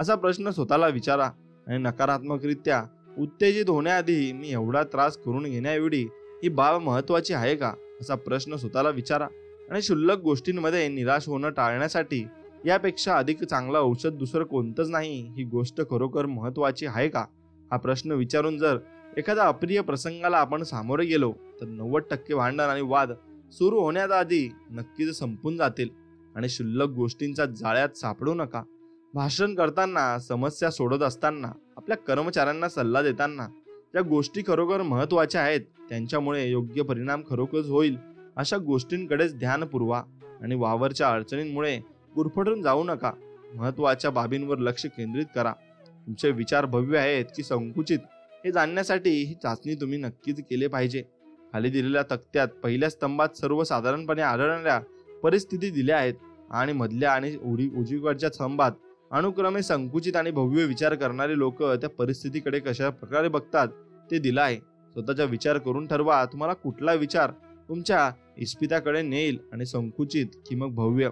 असा प्रश्न स्वतःला विचारा आणि नकारात्मकरित्या उत्तेजित होण्याआधी मी एवढा त्रास करून घेण्याएवढी ही बाब महत्वाची आहे का असा प्रश्न स्वतःला विचारा. आणि क्षुल्लक गोष्टींमध्ये निराश होणं टाळण्यासाठी यापेक्षा अधिक चांगलं औषध दुसरं कोणतंच नाही. ही गोष्ट खरोखर महत्वाची आहे का हा प्रश्न विचारून जर एखाद्या अप्रिय प्रसंगाला आपण सामोरे गेलो तर 90% भांडण आणि वाद सुरू होण्याआधी नक्कीच संपून जातील. आणि क्षुल्लक गोष्टींच्या जाळ्यात सापडू नका. भाषण करताना, समस्या सोडत असताना, आपल्या कर्मचाऱ्यांना सल्ला देताना ज्या गोष्टी खरोखर महत्वाच्या आहेत त्यांच्यामुळे योग्य परिणाम खरोखरच होईल अशा गोष्टींकडेच ध्यान पुरवा. आणि वावरच्या अडचणींमुळे गुरफटून जाऊ नका. महत्वाच्या बाबींवर लक्ष केंद्रित करा. तुमचे विचार भव्य आहेत की संकुचित हे जाणण्यासाठी ही चाचणी तुम्ही नक्कीच केली पाहिजे. खाली दिलेल्या तक्त्यात पहिल्या स्तंभात सर्वसाधारणपणे आढळणाऱ्या परिस्थिती दिल्या आहेत आणि मधल्या आणि उजवीकडच्या स्तंभात अनुक्रमे संकुचित आणि भव्य विचार करणारे लोक त्या परिस्थितीकडे कशा प्रकारे बघतात ते दिलं आहे. स्वतःचा विचार करून ठरवा तुम्हाला कुठला विचार तुमच्या इस्पिताकडे नेईल आणि संकुचित की मग भव्य.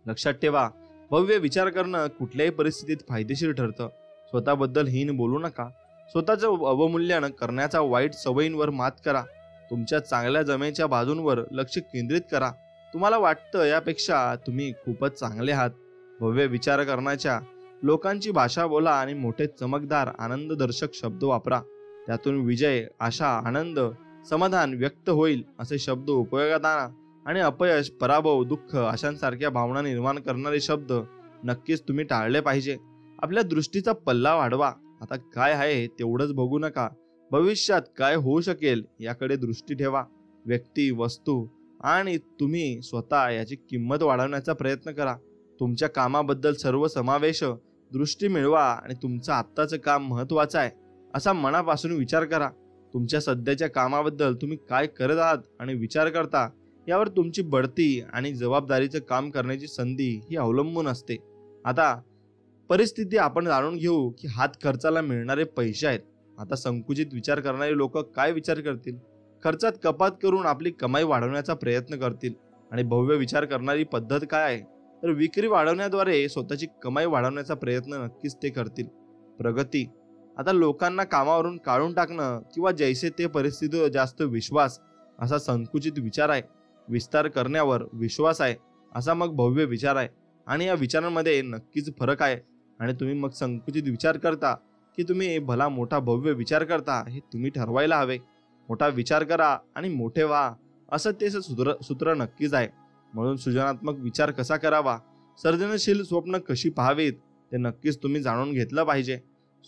लक्षात ठेवा, भव्य विचार करणं कुठल्याही परिस्थितीत फायदेशीर ठरतं. स्वतःबद्दल हीन बोलू नका. स्वतःचं अवमूल्यन करण्याच्या वाईट सवयींवर मात करा. तुमच्या चांगल्या जमेच्या बाजूंवर लक्ष केंद्रित करा. तुम्हाला वाटतं यापेक्षा तुम्ही खूपच चांगले आहात. भव्य विचार करण्याच्या लोकांची भाषा बोला आणि मोठे चमकदार आनंददर्शक शब्द वापरा. त्यातून विजय, आशा, आनंद, समाधान व्यक्त होईल असे शब्द उपयोगात आणा. आणि अपयश, पराभव, दुःख अशांसारख्या भावना निर्माण करणारे शब्द नक्कीच तुम्ही टाळले पाहिजे. आपल्या दृष्टीचा पल्ला वाढवा. आता काय आहे तेवढंच बघू नका. भविष्यात काय होऊ शकेल याकडे दृष्टी ठेवा. व्यक्ती, वस्तू आणि तुम्ही स्वतः याची किंमत वाढवण्याचा प्रयत्न करा. तुमच्या कामाबद्दल सर्व समावेश दृष्टी मिळवा आणि तुमचं आत्ताचं काम महत्वाचं आहे असा मनापासून विचार करा. तुमच्या सध्याच्या कामाबद्दल तुम्ही काय करत आहात आणि विचार करता यावर तुमची बढती आणि जबाबदारीचं काम करण्याची संधी ही अवलंबून असते. आता परिस्थिती आपण जाणून घेऊ की हात खर्चाला मिळणारे पैसे आहेत. आता संकुचित विचार करणारे लोक काय विचार करतील? खर्चात कपात करून आपली कमाई वाढवण्याचा प्रयत्न करतील. आणि भव्य विचार करणारी पद्धत काय आहे तर विक्री वाढवण्याद्वारे स्वतःची कमाई वाढवण्याचा प्रयत्न नक्कीच ते करतील. प्रगती, आता लोकांना कामावरून काढून टाकणं किंवा जैसे ते परिस्थितीवर जास्त विश्वास असा संकुचित विचार आहे. विस्तार करण्यावर विश्वास आहे असा मग भव्य विचार आहे. आणि या विचारांमध्ये नक्कीच फरक आहे. आणि तुम्ही मग संकुचित विचार करता की तुम्ही भला मोठा भव्य विचार करता हे तुम्ही ठरवायला हवे. मोठा विचार करा आणि मोठे व्हा असं ते सूत्र नक्कीच आहे. म्हणून सृजनात्मक विचार कसा करावा, सर्जनशील स्वप्न कशी पाहावीत ते नक्कीच तुम्ही जाणून घेतलं पाहिजे.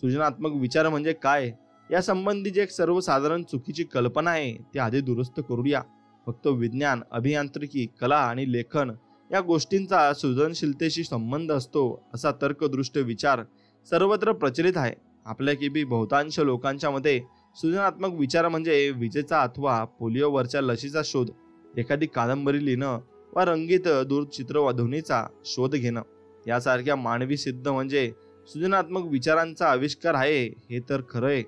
सृजनात्मक विचार म्हणजे काय या संबंधीची एक सर्वसाधारण चुकीची कल्पना आहे ती आधी दुरुस्त करूया. फक्त विज्ञान, अभियांत्रिकी, कला आणि लेखन या गोष्टींचा सृजनशीलतेशी संबंध असतो असा तर्कदृष्ट विचार सर्वत्र प्रचलित आहे. आपल्यापैकी बहुतांश लोकांच्या मते सृजनात्मक विचार म्हणजे विजेचा अथवा पोलिओवरच्या लसीचा शोध, एखादी कादंबरी लिहिणं वा रंगीत दूरचित्रवाहिनीचा शोध घेणं यासारख्या मानवी सिद्ध म्हणजे सृजनात्मक विचारांचा आविष्कार आहे हे तर खरं आहे.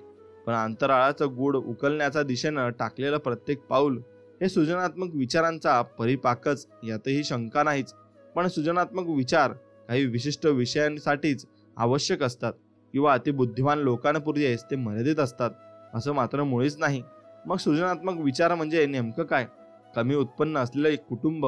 पण अंतराळाचं गूढ उकलण्याच्या दिशेनं टाकलेलं प्रत्येक पाऊल हे सृजनात्मक विचारांचा परिपाकच यातही शंका नाहीच. पण सृजनात्मक विचार काही विशिष्ट विषयांसाठीच आवश्यक असतात किंवा अतिबुद्धिमान लोकांपुरतेच ते मर्यादित असतात असं मात्र मुळीच नाही. मग सृजनात्मक विचार म्हणजे नेमकं काय? कमी उत्पन्न असलेलं एक कुटुंब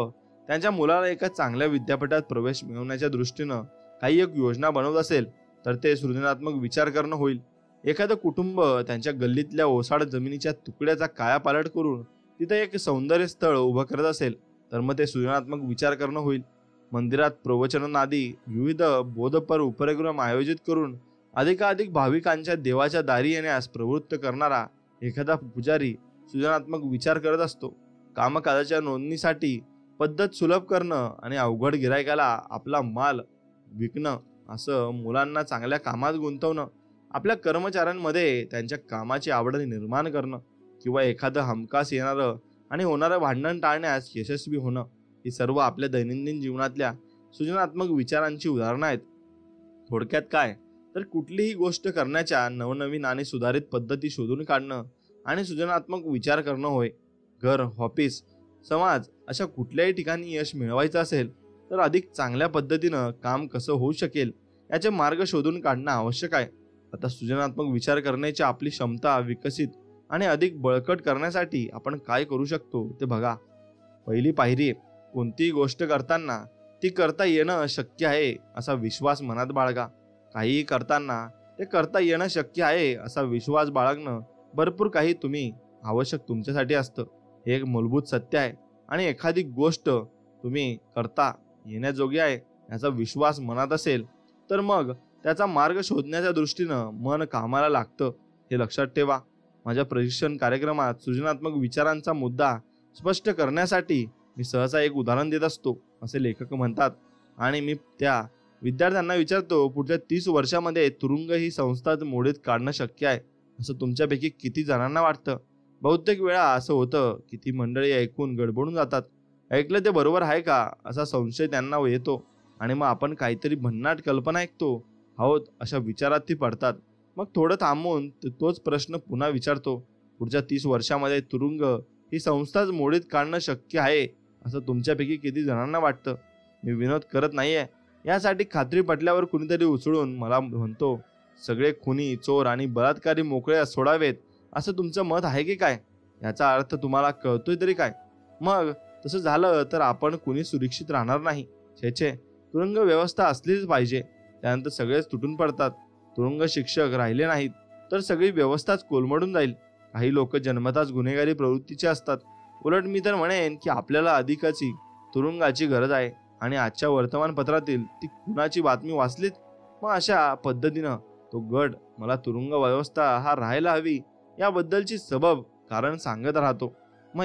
त्यांच्या मुलाला एका चांगल्या विद्यापीठात प्रवेश मिळवण्याच्या दृष्टीनं काही एक योजना बनवत असेल तर ते सृजनात्मक विचार करणं होईल. एखादं कुटुंब त्यांच्या गल्लीतल्या ओसाड जमिनीच्या तुकड्याचा कायापालट करून तिथे एक सौंदर्य स्थळ उभं करत असेल तर मग ते सृजनात्मक विचार करणं होईल. मंदिरात प्रवचनाआधी विविध बोधपर उपक्रम आयोजित करून अधिकाधिक भाविकांच्या देवाच्या दारी येण्यास प्रवृत्त करणारा एखादा पुजारी सृजनात्मक विचार करत असतो. कामकाजाच्या नोंदणीसाठी पद्धत सुलभ करणं आणि अवघड गिरायकाला आपला माल विकणं, असं मुलांना चांगल्या कामात गुंतवणं आपल्या कर्मचाऱ्यांमध्ये त्यांच्या कामाची आवड निर्माण करणं किंवा एखादं हमखास येणारं आणि होणारं भांडण टाळण्यास यशस्वी होणं, ही सर्व आपल्या दैनंदिन जीवनातल्या सृजनात्मक विचारांची उदाहरणं आहेत. थोडक्यात काय, तर कुठलीही गोष्ट करण्याच्या नवनवीन आणि सुधारित पद्धती शोधून काढणं आणि सृजनात्मक विचार करणं होय. घर, ऑफिस, समाज अशा कुठल्याही ठिकाणी यश मिळवायचं असेल तर अधिक चांगल्या पद्धतीनं काम कसं होऊ शकेल याचे मार्ग शोधून काढणं आवश्यक आहे. आता सृजनात्मक विचार करण्याची आपली क्षमता विकसित आणि अधिक बळकट करण्यासाठी आपण काय करू शकतो ते बघा. पहिली पायरी, कोणतीही गोष्ट करताना ती करता येणं शक्य आहे असा विश्वास मनात बाळगा. काहीही करताना ते करता येणं शक्य आहे असा विश्वास बाळगणं भरपूर काही तुम्ही आवश्यक तुमच्यासाठी असतं. हे एक मूलभूत सत्य आहे. आणि एखादी गोष्ट तुम्ही करता येण्याजोगी आहे याचा विश्वास मनात असेल तर मग त्याचा मार्ग शोधण्याच्या दृष्टीनं मन कामाला लागतं, हे लक्षात ठेवा. माझ्या प्रशिक्षण कार्यक्रमात सृजनात्मक विचारांचा मुद्दा स्पष्ट करण्यासाठी मी सहसा एक उदाहरण देत असतो, असे लेखक म्हणतात. आणि मी त्या विद्यार्थ्यांना विचारतो, पुढच्या 30 वर्षामध्ये तुरुंग ही संस्था मोडीत काढणं शक्य आहे असं तुमच्यापैकी किती जणांना वाटतं? बहुतेक वेळा असं होतं की ती मंडळी ऐकून गडबडून जातात. ऐकलं ते बरोबर आहे का असा संशय त्यांना येतो आणि मग आपण काहीतरी भन्नाट कल्पना ऐकतो आहोत अशा विचारात ती पडतात. मग थोडं थांबून तोच प्रश्न पुन्हा विचारतो, पुढच्या 30 वर्षामध्ये तुरुंग ही संस्थाच मोडीत काढणं शक्य आहे असं तुमच्यापैकी किती जणांना वाटतं? मी विनोद करत नाहीये. यासाठी खात्री पटल्यावर कुणीतरी उचलून मला म्हणतो, सगळे खुनी, चोर आणि बलात्कारी मोकळे सोडावेत असं तुमचं मत आहे की काय? याचा अर्थ तुम्हाला कळतोय तरी काय? मग तसं झालं तर आपण कुणी सुरक्षित राहणार नाही. छे, तुरुंग व्यवस्था असलीच पाहिजे. त्यानंतर सगळेच तुटून पडतात. तुरुंग शिक्षक राहिले नाहीत तर सगळी व्यवस्थाच कोलमडून जाईल. काही लोक जन्मताच गुन्हेगारी प्रवृत्तीचे असतात. उलट मी तर म्हणेन की आपल्याला अधिकाची तुरुंगाची गरज आहे. आणि आजच्या वर्तमानपत्रातील ती खुनाची बातमी वाचलीत? मग अशा पद्धतीनं तो गट मला तुरुंग व्यवस्था हा राहायला हवी याबद्दलची सबब कारण सांगत राहतो. मग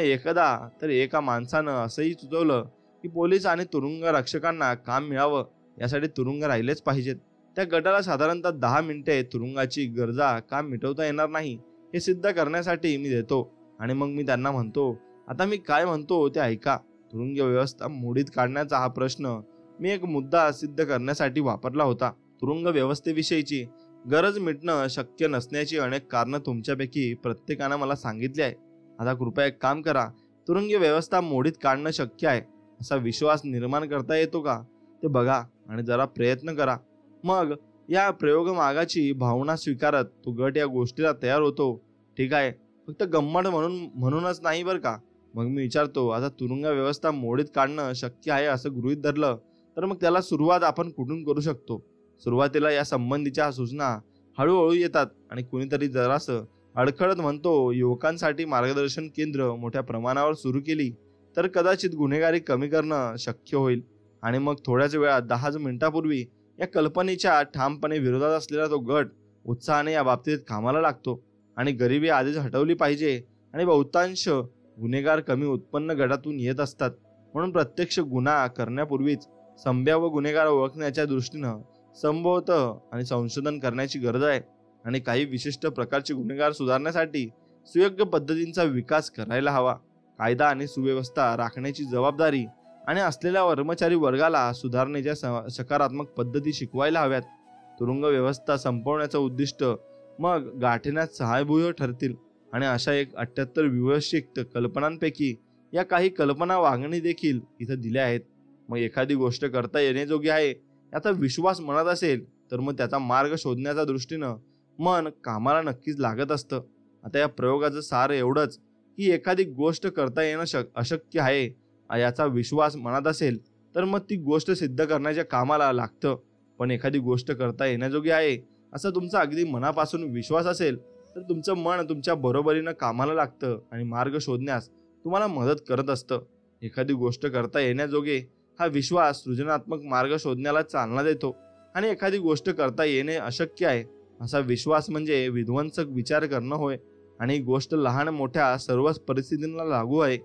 एका माणसानं असंही सुचवलं की पोलीस आणि तुरुंग रक्षकांना काम मिळावं यासाठी तुरुंग राहिलेच पाहिजेत. त्या गटाला साधारणतः 10 मिनिटे तुरुंगाची गरजा का मिटवता येणार नाही हे सिद्ध करण्यासाठी मी देतो. आणि मग मी त्यांना म्हणतो, आता मी काय म्हणतो ते ऐका. तुरुंग व्यवस्था मोडीत काढण्याचा हा प्रश्न मी एक मुद्दा सिद्ध करण्यासाठी वापरला होता. तुरुंग व्यवस्थेविषयीची गरज मिटणं शक्य नसण्याची अनेक कारणं तुमच्यापैकी प्रत्येकानं मला सांगितली आहे. आता कृपया एक काम करा, तुरुंग व्यवस्था मोडीत काढणं शक्य आहे असा विश्वास निर्माण करता येतो का ते बघा आणि जरा प्रयत्न करा. मग या प्रयोगमागाची भावना स्वीकारत तो गट या गोष्टीला तयार होतो. ठीक आहे, फक्त गंमत म्हणूनच नाही बरं का. मग मी विचारतो, आता तुरुंग व्यवस्था मोडीत काढणं शक्य आहे असं गृहीत धरलं तर मग त्याला सुरुवात आपण कुठून करू शकतो? सुरुवातीला या संबंधीच्या सूचना हळूहळू येतात आणि कुणीतरी जरासं अडखळत म्हणतो, युवकांसाठी मार्गदर्शन केंद्र मोठ्या प्रमाणावर सुरू केली तर कदाचित गुन्हेगारी कमी करणं शक्य होईल. आणि मग थोड्याच वेळात 10 मिनिटापूर्वी या कल्पनेच्या ठामपणे विरोधात असलेला तो गट उत्साहाने या बाबतीत कामाला लागतो. आणि गरिबी आधीच हटवली पाहिजे आणि बहुतांश गुन्हेगार कमी उत्पन्न गटातून येत असतात. म्हणून प्रत्यक्ष गुन्हा करण्यापूर्वीच संभाव्य गुन्हेगार ओळखण्याच्या दृष्टीनं संभवत आणि संशोधन करण्याची गरज आहे. आणि काही विशिष्ट प्रकारचे गुन्हेगार सुधारण्यासाठी सुयोग्य पद्धतींचा विकास करायला हवा. कायदा आणि सुव्यवस्था राखण्याची जबाबदारी आणि असलेल्या कर्मचारी वर्गाला सुधारणेच्या सकारात्मक पद्धती शिकवायला हव्यात. तुरुंग व्यवस्था संपवण्याचं उद्दिष्ट मग गाठण्यात सहाय्यभूय ठरतील. आणि अशा एक 78 विवशिक्त कल्पनांपैकी या काही कल्पना वागणी देखील इथं दिल्या आहेत. मग एखादी गोष्ट करता येण्याजोगी आहे याचा विश्वास मनात असेल तर मग त्याचा मार्ग शोधण्याच्या दृष्टीनं मन कामाला नक्कीच लागत असतं. आता या प्रयोगाचं सार एवढंच की एखादी गोष्ट करता येणं अशक्य आहे याचा विश्वास मनात असेल तर मग ती गोष्ट सिद्ध करण्याच्या कामाला लागतं. पण एखादी गोष्ट करता येण्याजोगी आहे असा तुमचा अगदी मनापासून विश्वास असेल तर तुमचं मन तुमच्या बरोबरीनं कामाला लागतं आणि मार्ग शोधण्यास तुम्हाला मदत करत असतं. एखादी गोष्ट करता येण्याजोगे हा विश्वास सृजनात्मक मार्ग शोधण्याला चालना देतो. आणि एखादी गोष्ट करता येणे अशक्य आहे असा विश्वास म्हणजे विध्वंसक विचार करणं होय. आणि ही गोष्ट लहान मोठ्या सर्वच परिस्थितींना लागू आहे.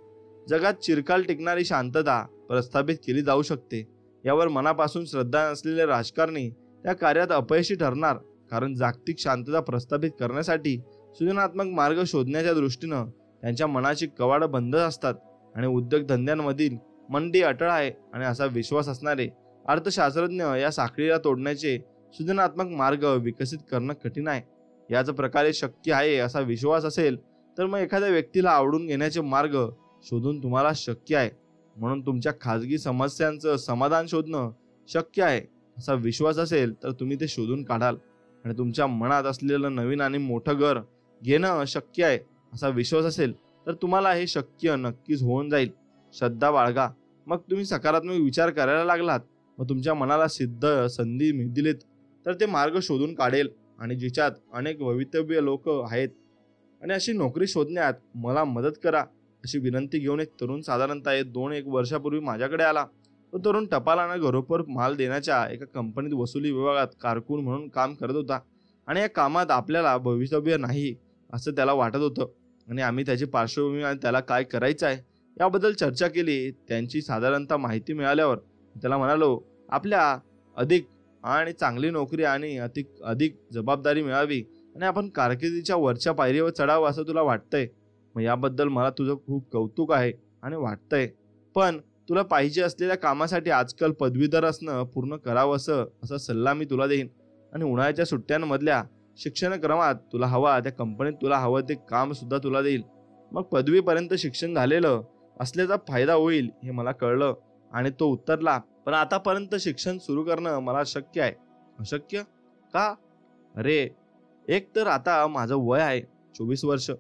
जगात चिरकाल टिकणारी शांतता प्रस्थापित केली जाऊ शकते यावर मनापासून श्रद्धा नसलेले राजकारणी त्या कार्यात अपयशी ठरणार. कारण जागतिक शांतता प्रस्थापित करण्यासाठी सृजनात्मक मार्ग शोधण्याच्या दृष्टीनं त्यांच्या मनाची कवाडं बंद असतात आणि उद्योगधंद्यांमधील मंदी अटळ आहे आणि असा विश्वास असणारे अर्थशास्त्रज्ञ या साखळीला तोडण्याचे सृजनात्मक मार्ग विकसित करणं कठीण आहे. याच प्रकारे शक्य आहे असा विश्वास असेल तर मग एखाद्या व्यक्तीला आवडून घेण्याचे मार्ग शोधून तुम्हाला शक्य आहे. म्हणून तुमच्या खाजगी समस्यांचं समाधान शोधणं शक्य आहे असा विश्वास असेल तर तुम्ही ते शोधून काढाल. आणि तुमच्या मनात असलेलं नवीन आणि मोठं घर घेणं शक्य आहे असा विश्वास असेल तर तुम्हाला हे शक्य नक्कीच होऊन जाईल. श्रद्धा बाळगा. मग तुम्ही सकारात्मक विचार करायला लागलात, मग तुमच्या मनाला सिद्ध संधी दिलीत तर ते मार्ग शोधून काढेल. आणि जिच्यात अनेक भवितव्य लोक आहेत आणि अशी नोकरी शोधण्यात मला मदत करा अशी विनंती घेऊन एक तरुण साधारणतः 2-1 वर्षापूर्वी माझ्याकडे आला. तो तरुण टपालानं घरोघर माल देण्याच्या एका कंपनीत वसुली विभागात कारकून म्हणून काम करत होता आणि या कामात आपल्याला भवितव्य नाही असं त्याला वाटत होतं. आणि आम्ही त्याची पार्श्वभूमी आणि त्याला काय करायचं आहे याबद्दल चर्चा केली. त्यांची साधारणतः माहिती मिळाल्यावर त्याला म्हणालो, आपल्या अधिक आणि चांगली नोकरी आणि अधिक जबाबदारी मिळावी आणि आपण कारकिर्दीच्या वरच्या पायरीवर चढावं असं तुला वाटतंय. मग याबद्दल मला तुझं खूप कौतुक आहे आणि वाटतंय. पण तुला पाहिजे असलेल्या कामासाठी आजकाल पदवीधर असणं पूर्ण करावं असा सल्ला मी तुला देईन. आणि उन्हाळ्याच्या सुट्ट्यांमधल्या शिक्षणक्रमात तुला हवा त्या कंपनीत तुला हवं ते काम सुद्धा तुला देईल. मग पदवीपर्यंत शिक्षण झालेलं असल्याचा फायदा होईल हे मला कळलं आणि तो उत्तरला, पण आतापर्यंत शिक्षण सुरू करणं मला शक्य आहे. अशक्य का? अरे, एक तर आता माझं वय आहे 24 वर्ष.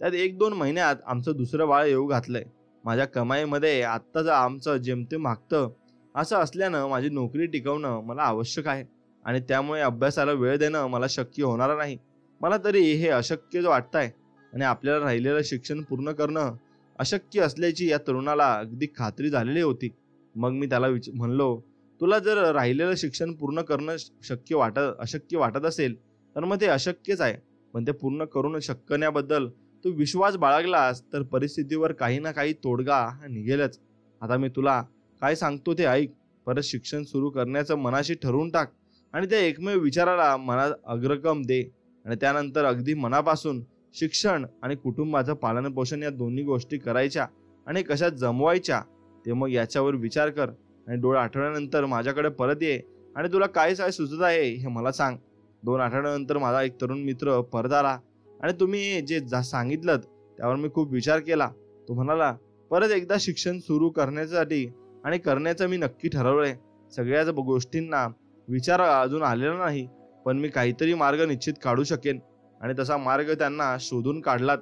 त्यात 1-2 महिन्यात आमचं दुसरं बाळ येऊ घातलंय. माझ्या कमाईमध्ये आत्ताच आमचं जेमतेम मागतं असं असल्यानं माझी नोकरी टिकवणं मला आवश्यक आहे आणि त्यामुळे अभ्यासाला वेळ देणं मला शक्य होणार नाही. मला तरी हे अशक्य वाटतंय आणि आपल्याला राहिलेलं शिक्षण पूर्ण करणं अशक्य असल्याची या तरुणाला अगदी खात्री झालेली होती. मग मी त्याला म्हणलो, तुला जर राहिलेलं शिक्षण पूर्ण करणं अशक्य वाटत असेल तर मग ते अशक्यच आहे. पण ते पूर्ण करून शकण्याबद्दल तू विश्वास बाळगलास तर परिस्थितीवर काही ना काही तोडगा निघेलच. आता मी तुला काय सांगतो ते ऐक. परत शिक्षण सुरू करण्याचं मनाशी ठरवून टाक आणि त्या एकमेव विचाराला मनात अग्रक्रम दे आणि त्यानंतर अगदी मनापासून शिक्षण आणि कुटुंबाचं पालनपोषण या दोन्ही गोष्टी करायच्या आणि कशा जमवायच्या ते मग याच्यावर विचार कर. आणि 2 आठवड्यानंतर माझ्याकडे परत ये आणि तुला काय सुचत आहे हे मला सांग. 2 आठवड्यानंतर माझा एक तरुण मित्र परत आला आणि तुम्ही जे सांगितलं त्यावर मी खूप विचार केला. तो म्हणाला, परत एकदा शिक्षण सुरू करण्यासाठी आणि करण्याचं मी नक्की ठरवलंय. सगळ्याच गोष्टींना विचार अजून आलेला नाही, पण मी काहीतरी मार्ग निश्चित काढू शकेन. आणि तसा मार्ग त्यांना शोधून काढलात.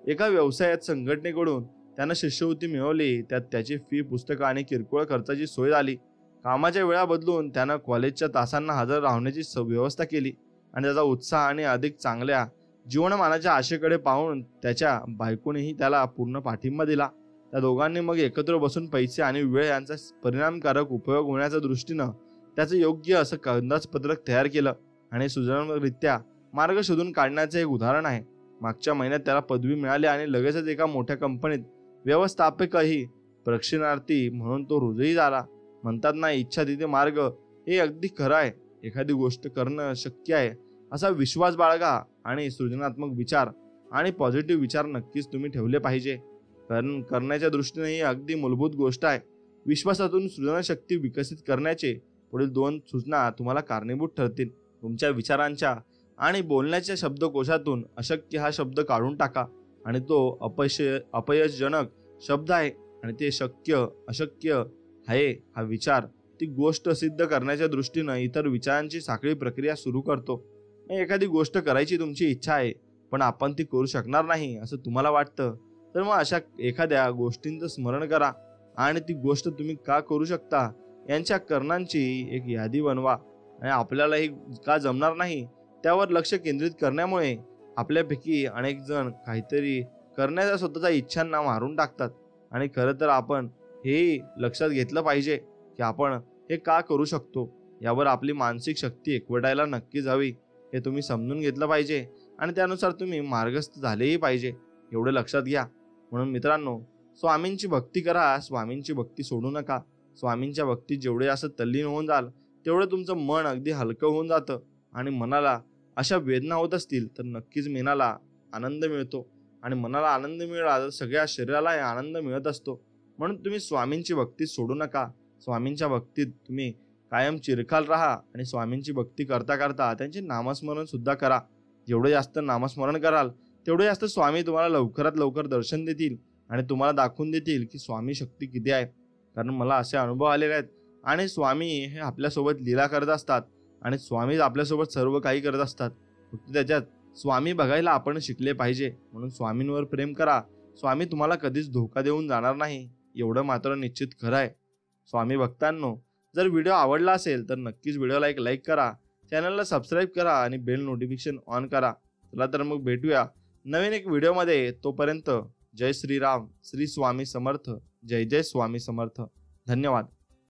एका व्यवसायात संघटनेकडून त्यानं शिष्यवृत्ती मिळवली. त्यात त्याची फी, पुस्तकं आणि किरकोळ खर्चाची सोय झाली. कामाच्या वेळा बदलून त्यानं कॉलेजच्या तासांना हजर राहण्याची व्यवस्था केली आणि त्याचा उत्साह आणि अधिक चांगल्या जीवनमानाच्या आशेकडे पाहून त्याच्या बायकोनेही त्याला पूर्ण पाठिंबा दिला. त्या दोघांनी मग एकत्र बसून पैसे आणि वेळ यांचा परिणामकारक उपयोग होण्याच्या दृष्टीनं त्याचं योग्य असं अंदाजपत्रक तयार केलं आणि सृजनात्मकरित्या मार्ग शोधून काढण्याचं एक उदाहरण आहे. मागच्या महिन्यात त्याला पदवी मिळाली आणि लगेचच एका मोठ्या कंपनीत व्यवस्थापकही प्रशिक्षणार्थी म्हणून तो रुजूही झाला. म्हणतात ना, इच्छा तिथे मार्ग. हे अगदी खरं आहे. एखादी गोष्ट करणं शक्य आहे असा विश्वास बाळगा आणि सृजनात्मक विचार आणि पॉझिटिव्ह विचार नक्कीच तुम्ही ठेवले पाहिजे. कारण करण्याच्या दृष्टीने ही अगदी मूलभूत गोष्ट आहे. विश्वासातून सृजनशक्ती विकसित करण्याचे पुढील 2 सूचना तुम्हाला कारणीभूत ठरतील. तुमच्या विचारांच्या आणि बोलण्याच्या शब्दकोशातून अशक्य हा शब्द काढून टाका आणि तो अपयशजनक शब्द आहे आणि ते शक्य, अशक्य आहे हा विचार ती गोष्ट सिद्ध करण्याच्या दृष्टीनं इतर विचारांची साखळी प्रक्रिया सुरू करतो. एखादी गोष्ट करायची तुमची इच्छा आहे पण आपण ती करू शकणार नाही असं तुम्हाला वाटतं तर मग अशा एखाद्या गोष्टींचं स्मरण करा आणि ती गोष्ट तुम्ही का करू शकता यांच्या कारणांची एक यादी बनवा. आणि आपल्याला हे का जमणार नाही त्यावर लक्ष केंद्रित करण्यामुळे आपल्यापैकी अनेक जण काहीतरी करण्याच्या स्वतःच्या इच्छांना मारून टाकतात. आणि खरं तर आपण हे लक्षात घेतलं पाहिजे की आपण हे का करू शकतो. यावर आपली मानसिक शक्ती एकवटायला नक्कीच हवी हे तुम्ही समजून घेतलं पाहिजे आणि त्यानुसार तुम्ही मार्गस्थ झालेही पाहिजे एवढं लक्षात घ्या. म्हणून मित्रांनो, स्वामींची भक्ती करा, स्वामींची भक्ती सोडू नका. स्वामींच्या भक्तीत जेवढे असं तल्लीन होऊन जाल तेवढं तुमचं मन अगदी हलकं होऊन जातं आणि मनाला अशा वेदना होत असतील तर नक्कीच मनाला आनंद मिळतो आणि मनाला आनंद मिळाला तर सगळ्या शरीराला आनंद मिळत असतो. म्हणून तुम्ही स्वामींची भक्ती सोडू नका. स्वामींच्या भक्तीत तुम्ही कायम चिरकाल राहा आणि स्वामींची भक्ती करता करता त्यांचे नामस्मरण सुद्धा करा. जेवढे जास्त नामस्मरण कराल तेवढे जास्त स्वामी तुम्हाला लवकरात लवकर दर्शन देतील आणि तुम्हाला दाखवून देतील की स्वामी शक्ती किती आहे. कारण मला असे अनुभव आलेले आहेत आणि स्वामी हे आपल्यासोबत लीला करत असतात आणि स्वामी आपल्यासोबत सर्व काही करत असतात. फक्त त्याच्यात स्वामी बघायला आपण शिकले पाहिजे. म्हणून स्वामींवर प्रेम करा. स्वामी तुम्हाला कधीच धोका देऊन जाणार नाही, एवढं मात्र निश्चित खरं आहे. स्वामी भक्तांनो, जर व्हिडिओ आवडला असेल तर नक्कीच व्हिडिओला एक लाईक करा, चॅनलला सबस्क्राईब करा आणि बेल नोटिफिकेशन ऑन करा. चला तर मग भेटूया नवीन एक व्हिडिओमध्ये. तोपर्यंत जय श्रीराम, श्री स्वामी समर्थ, जय जय स्वामी समर्थ. धन्यवाद.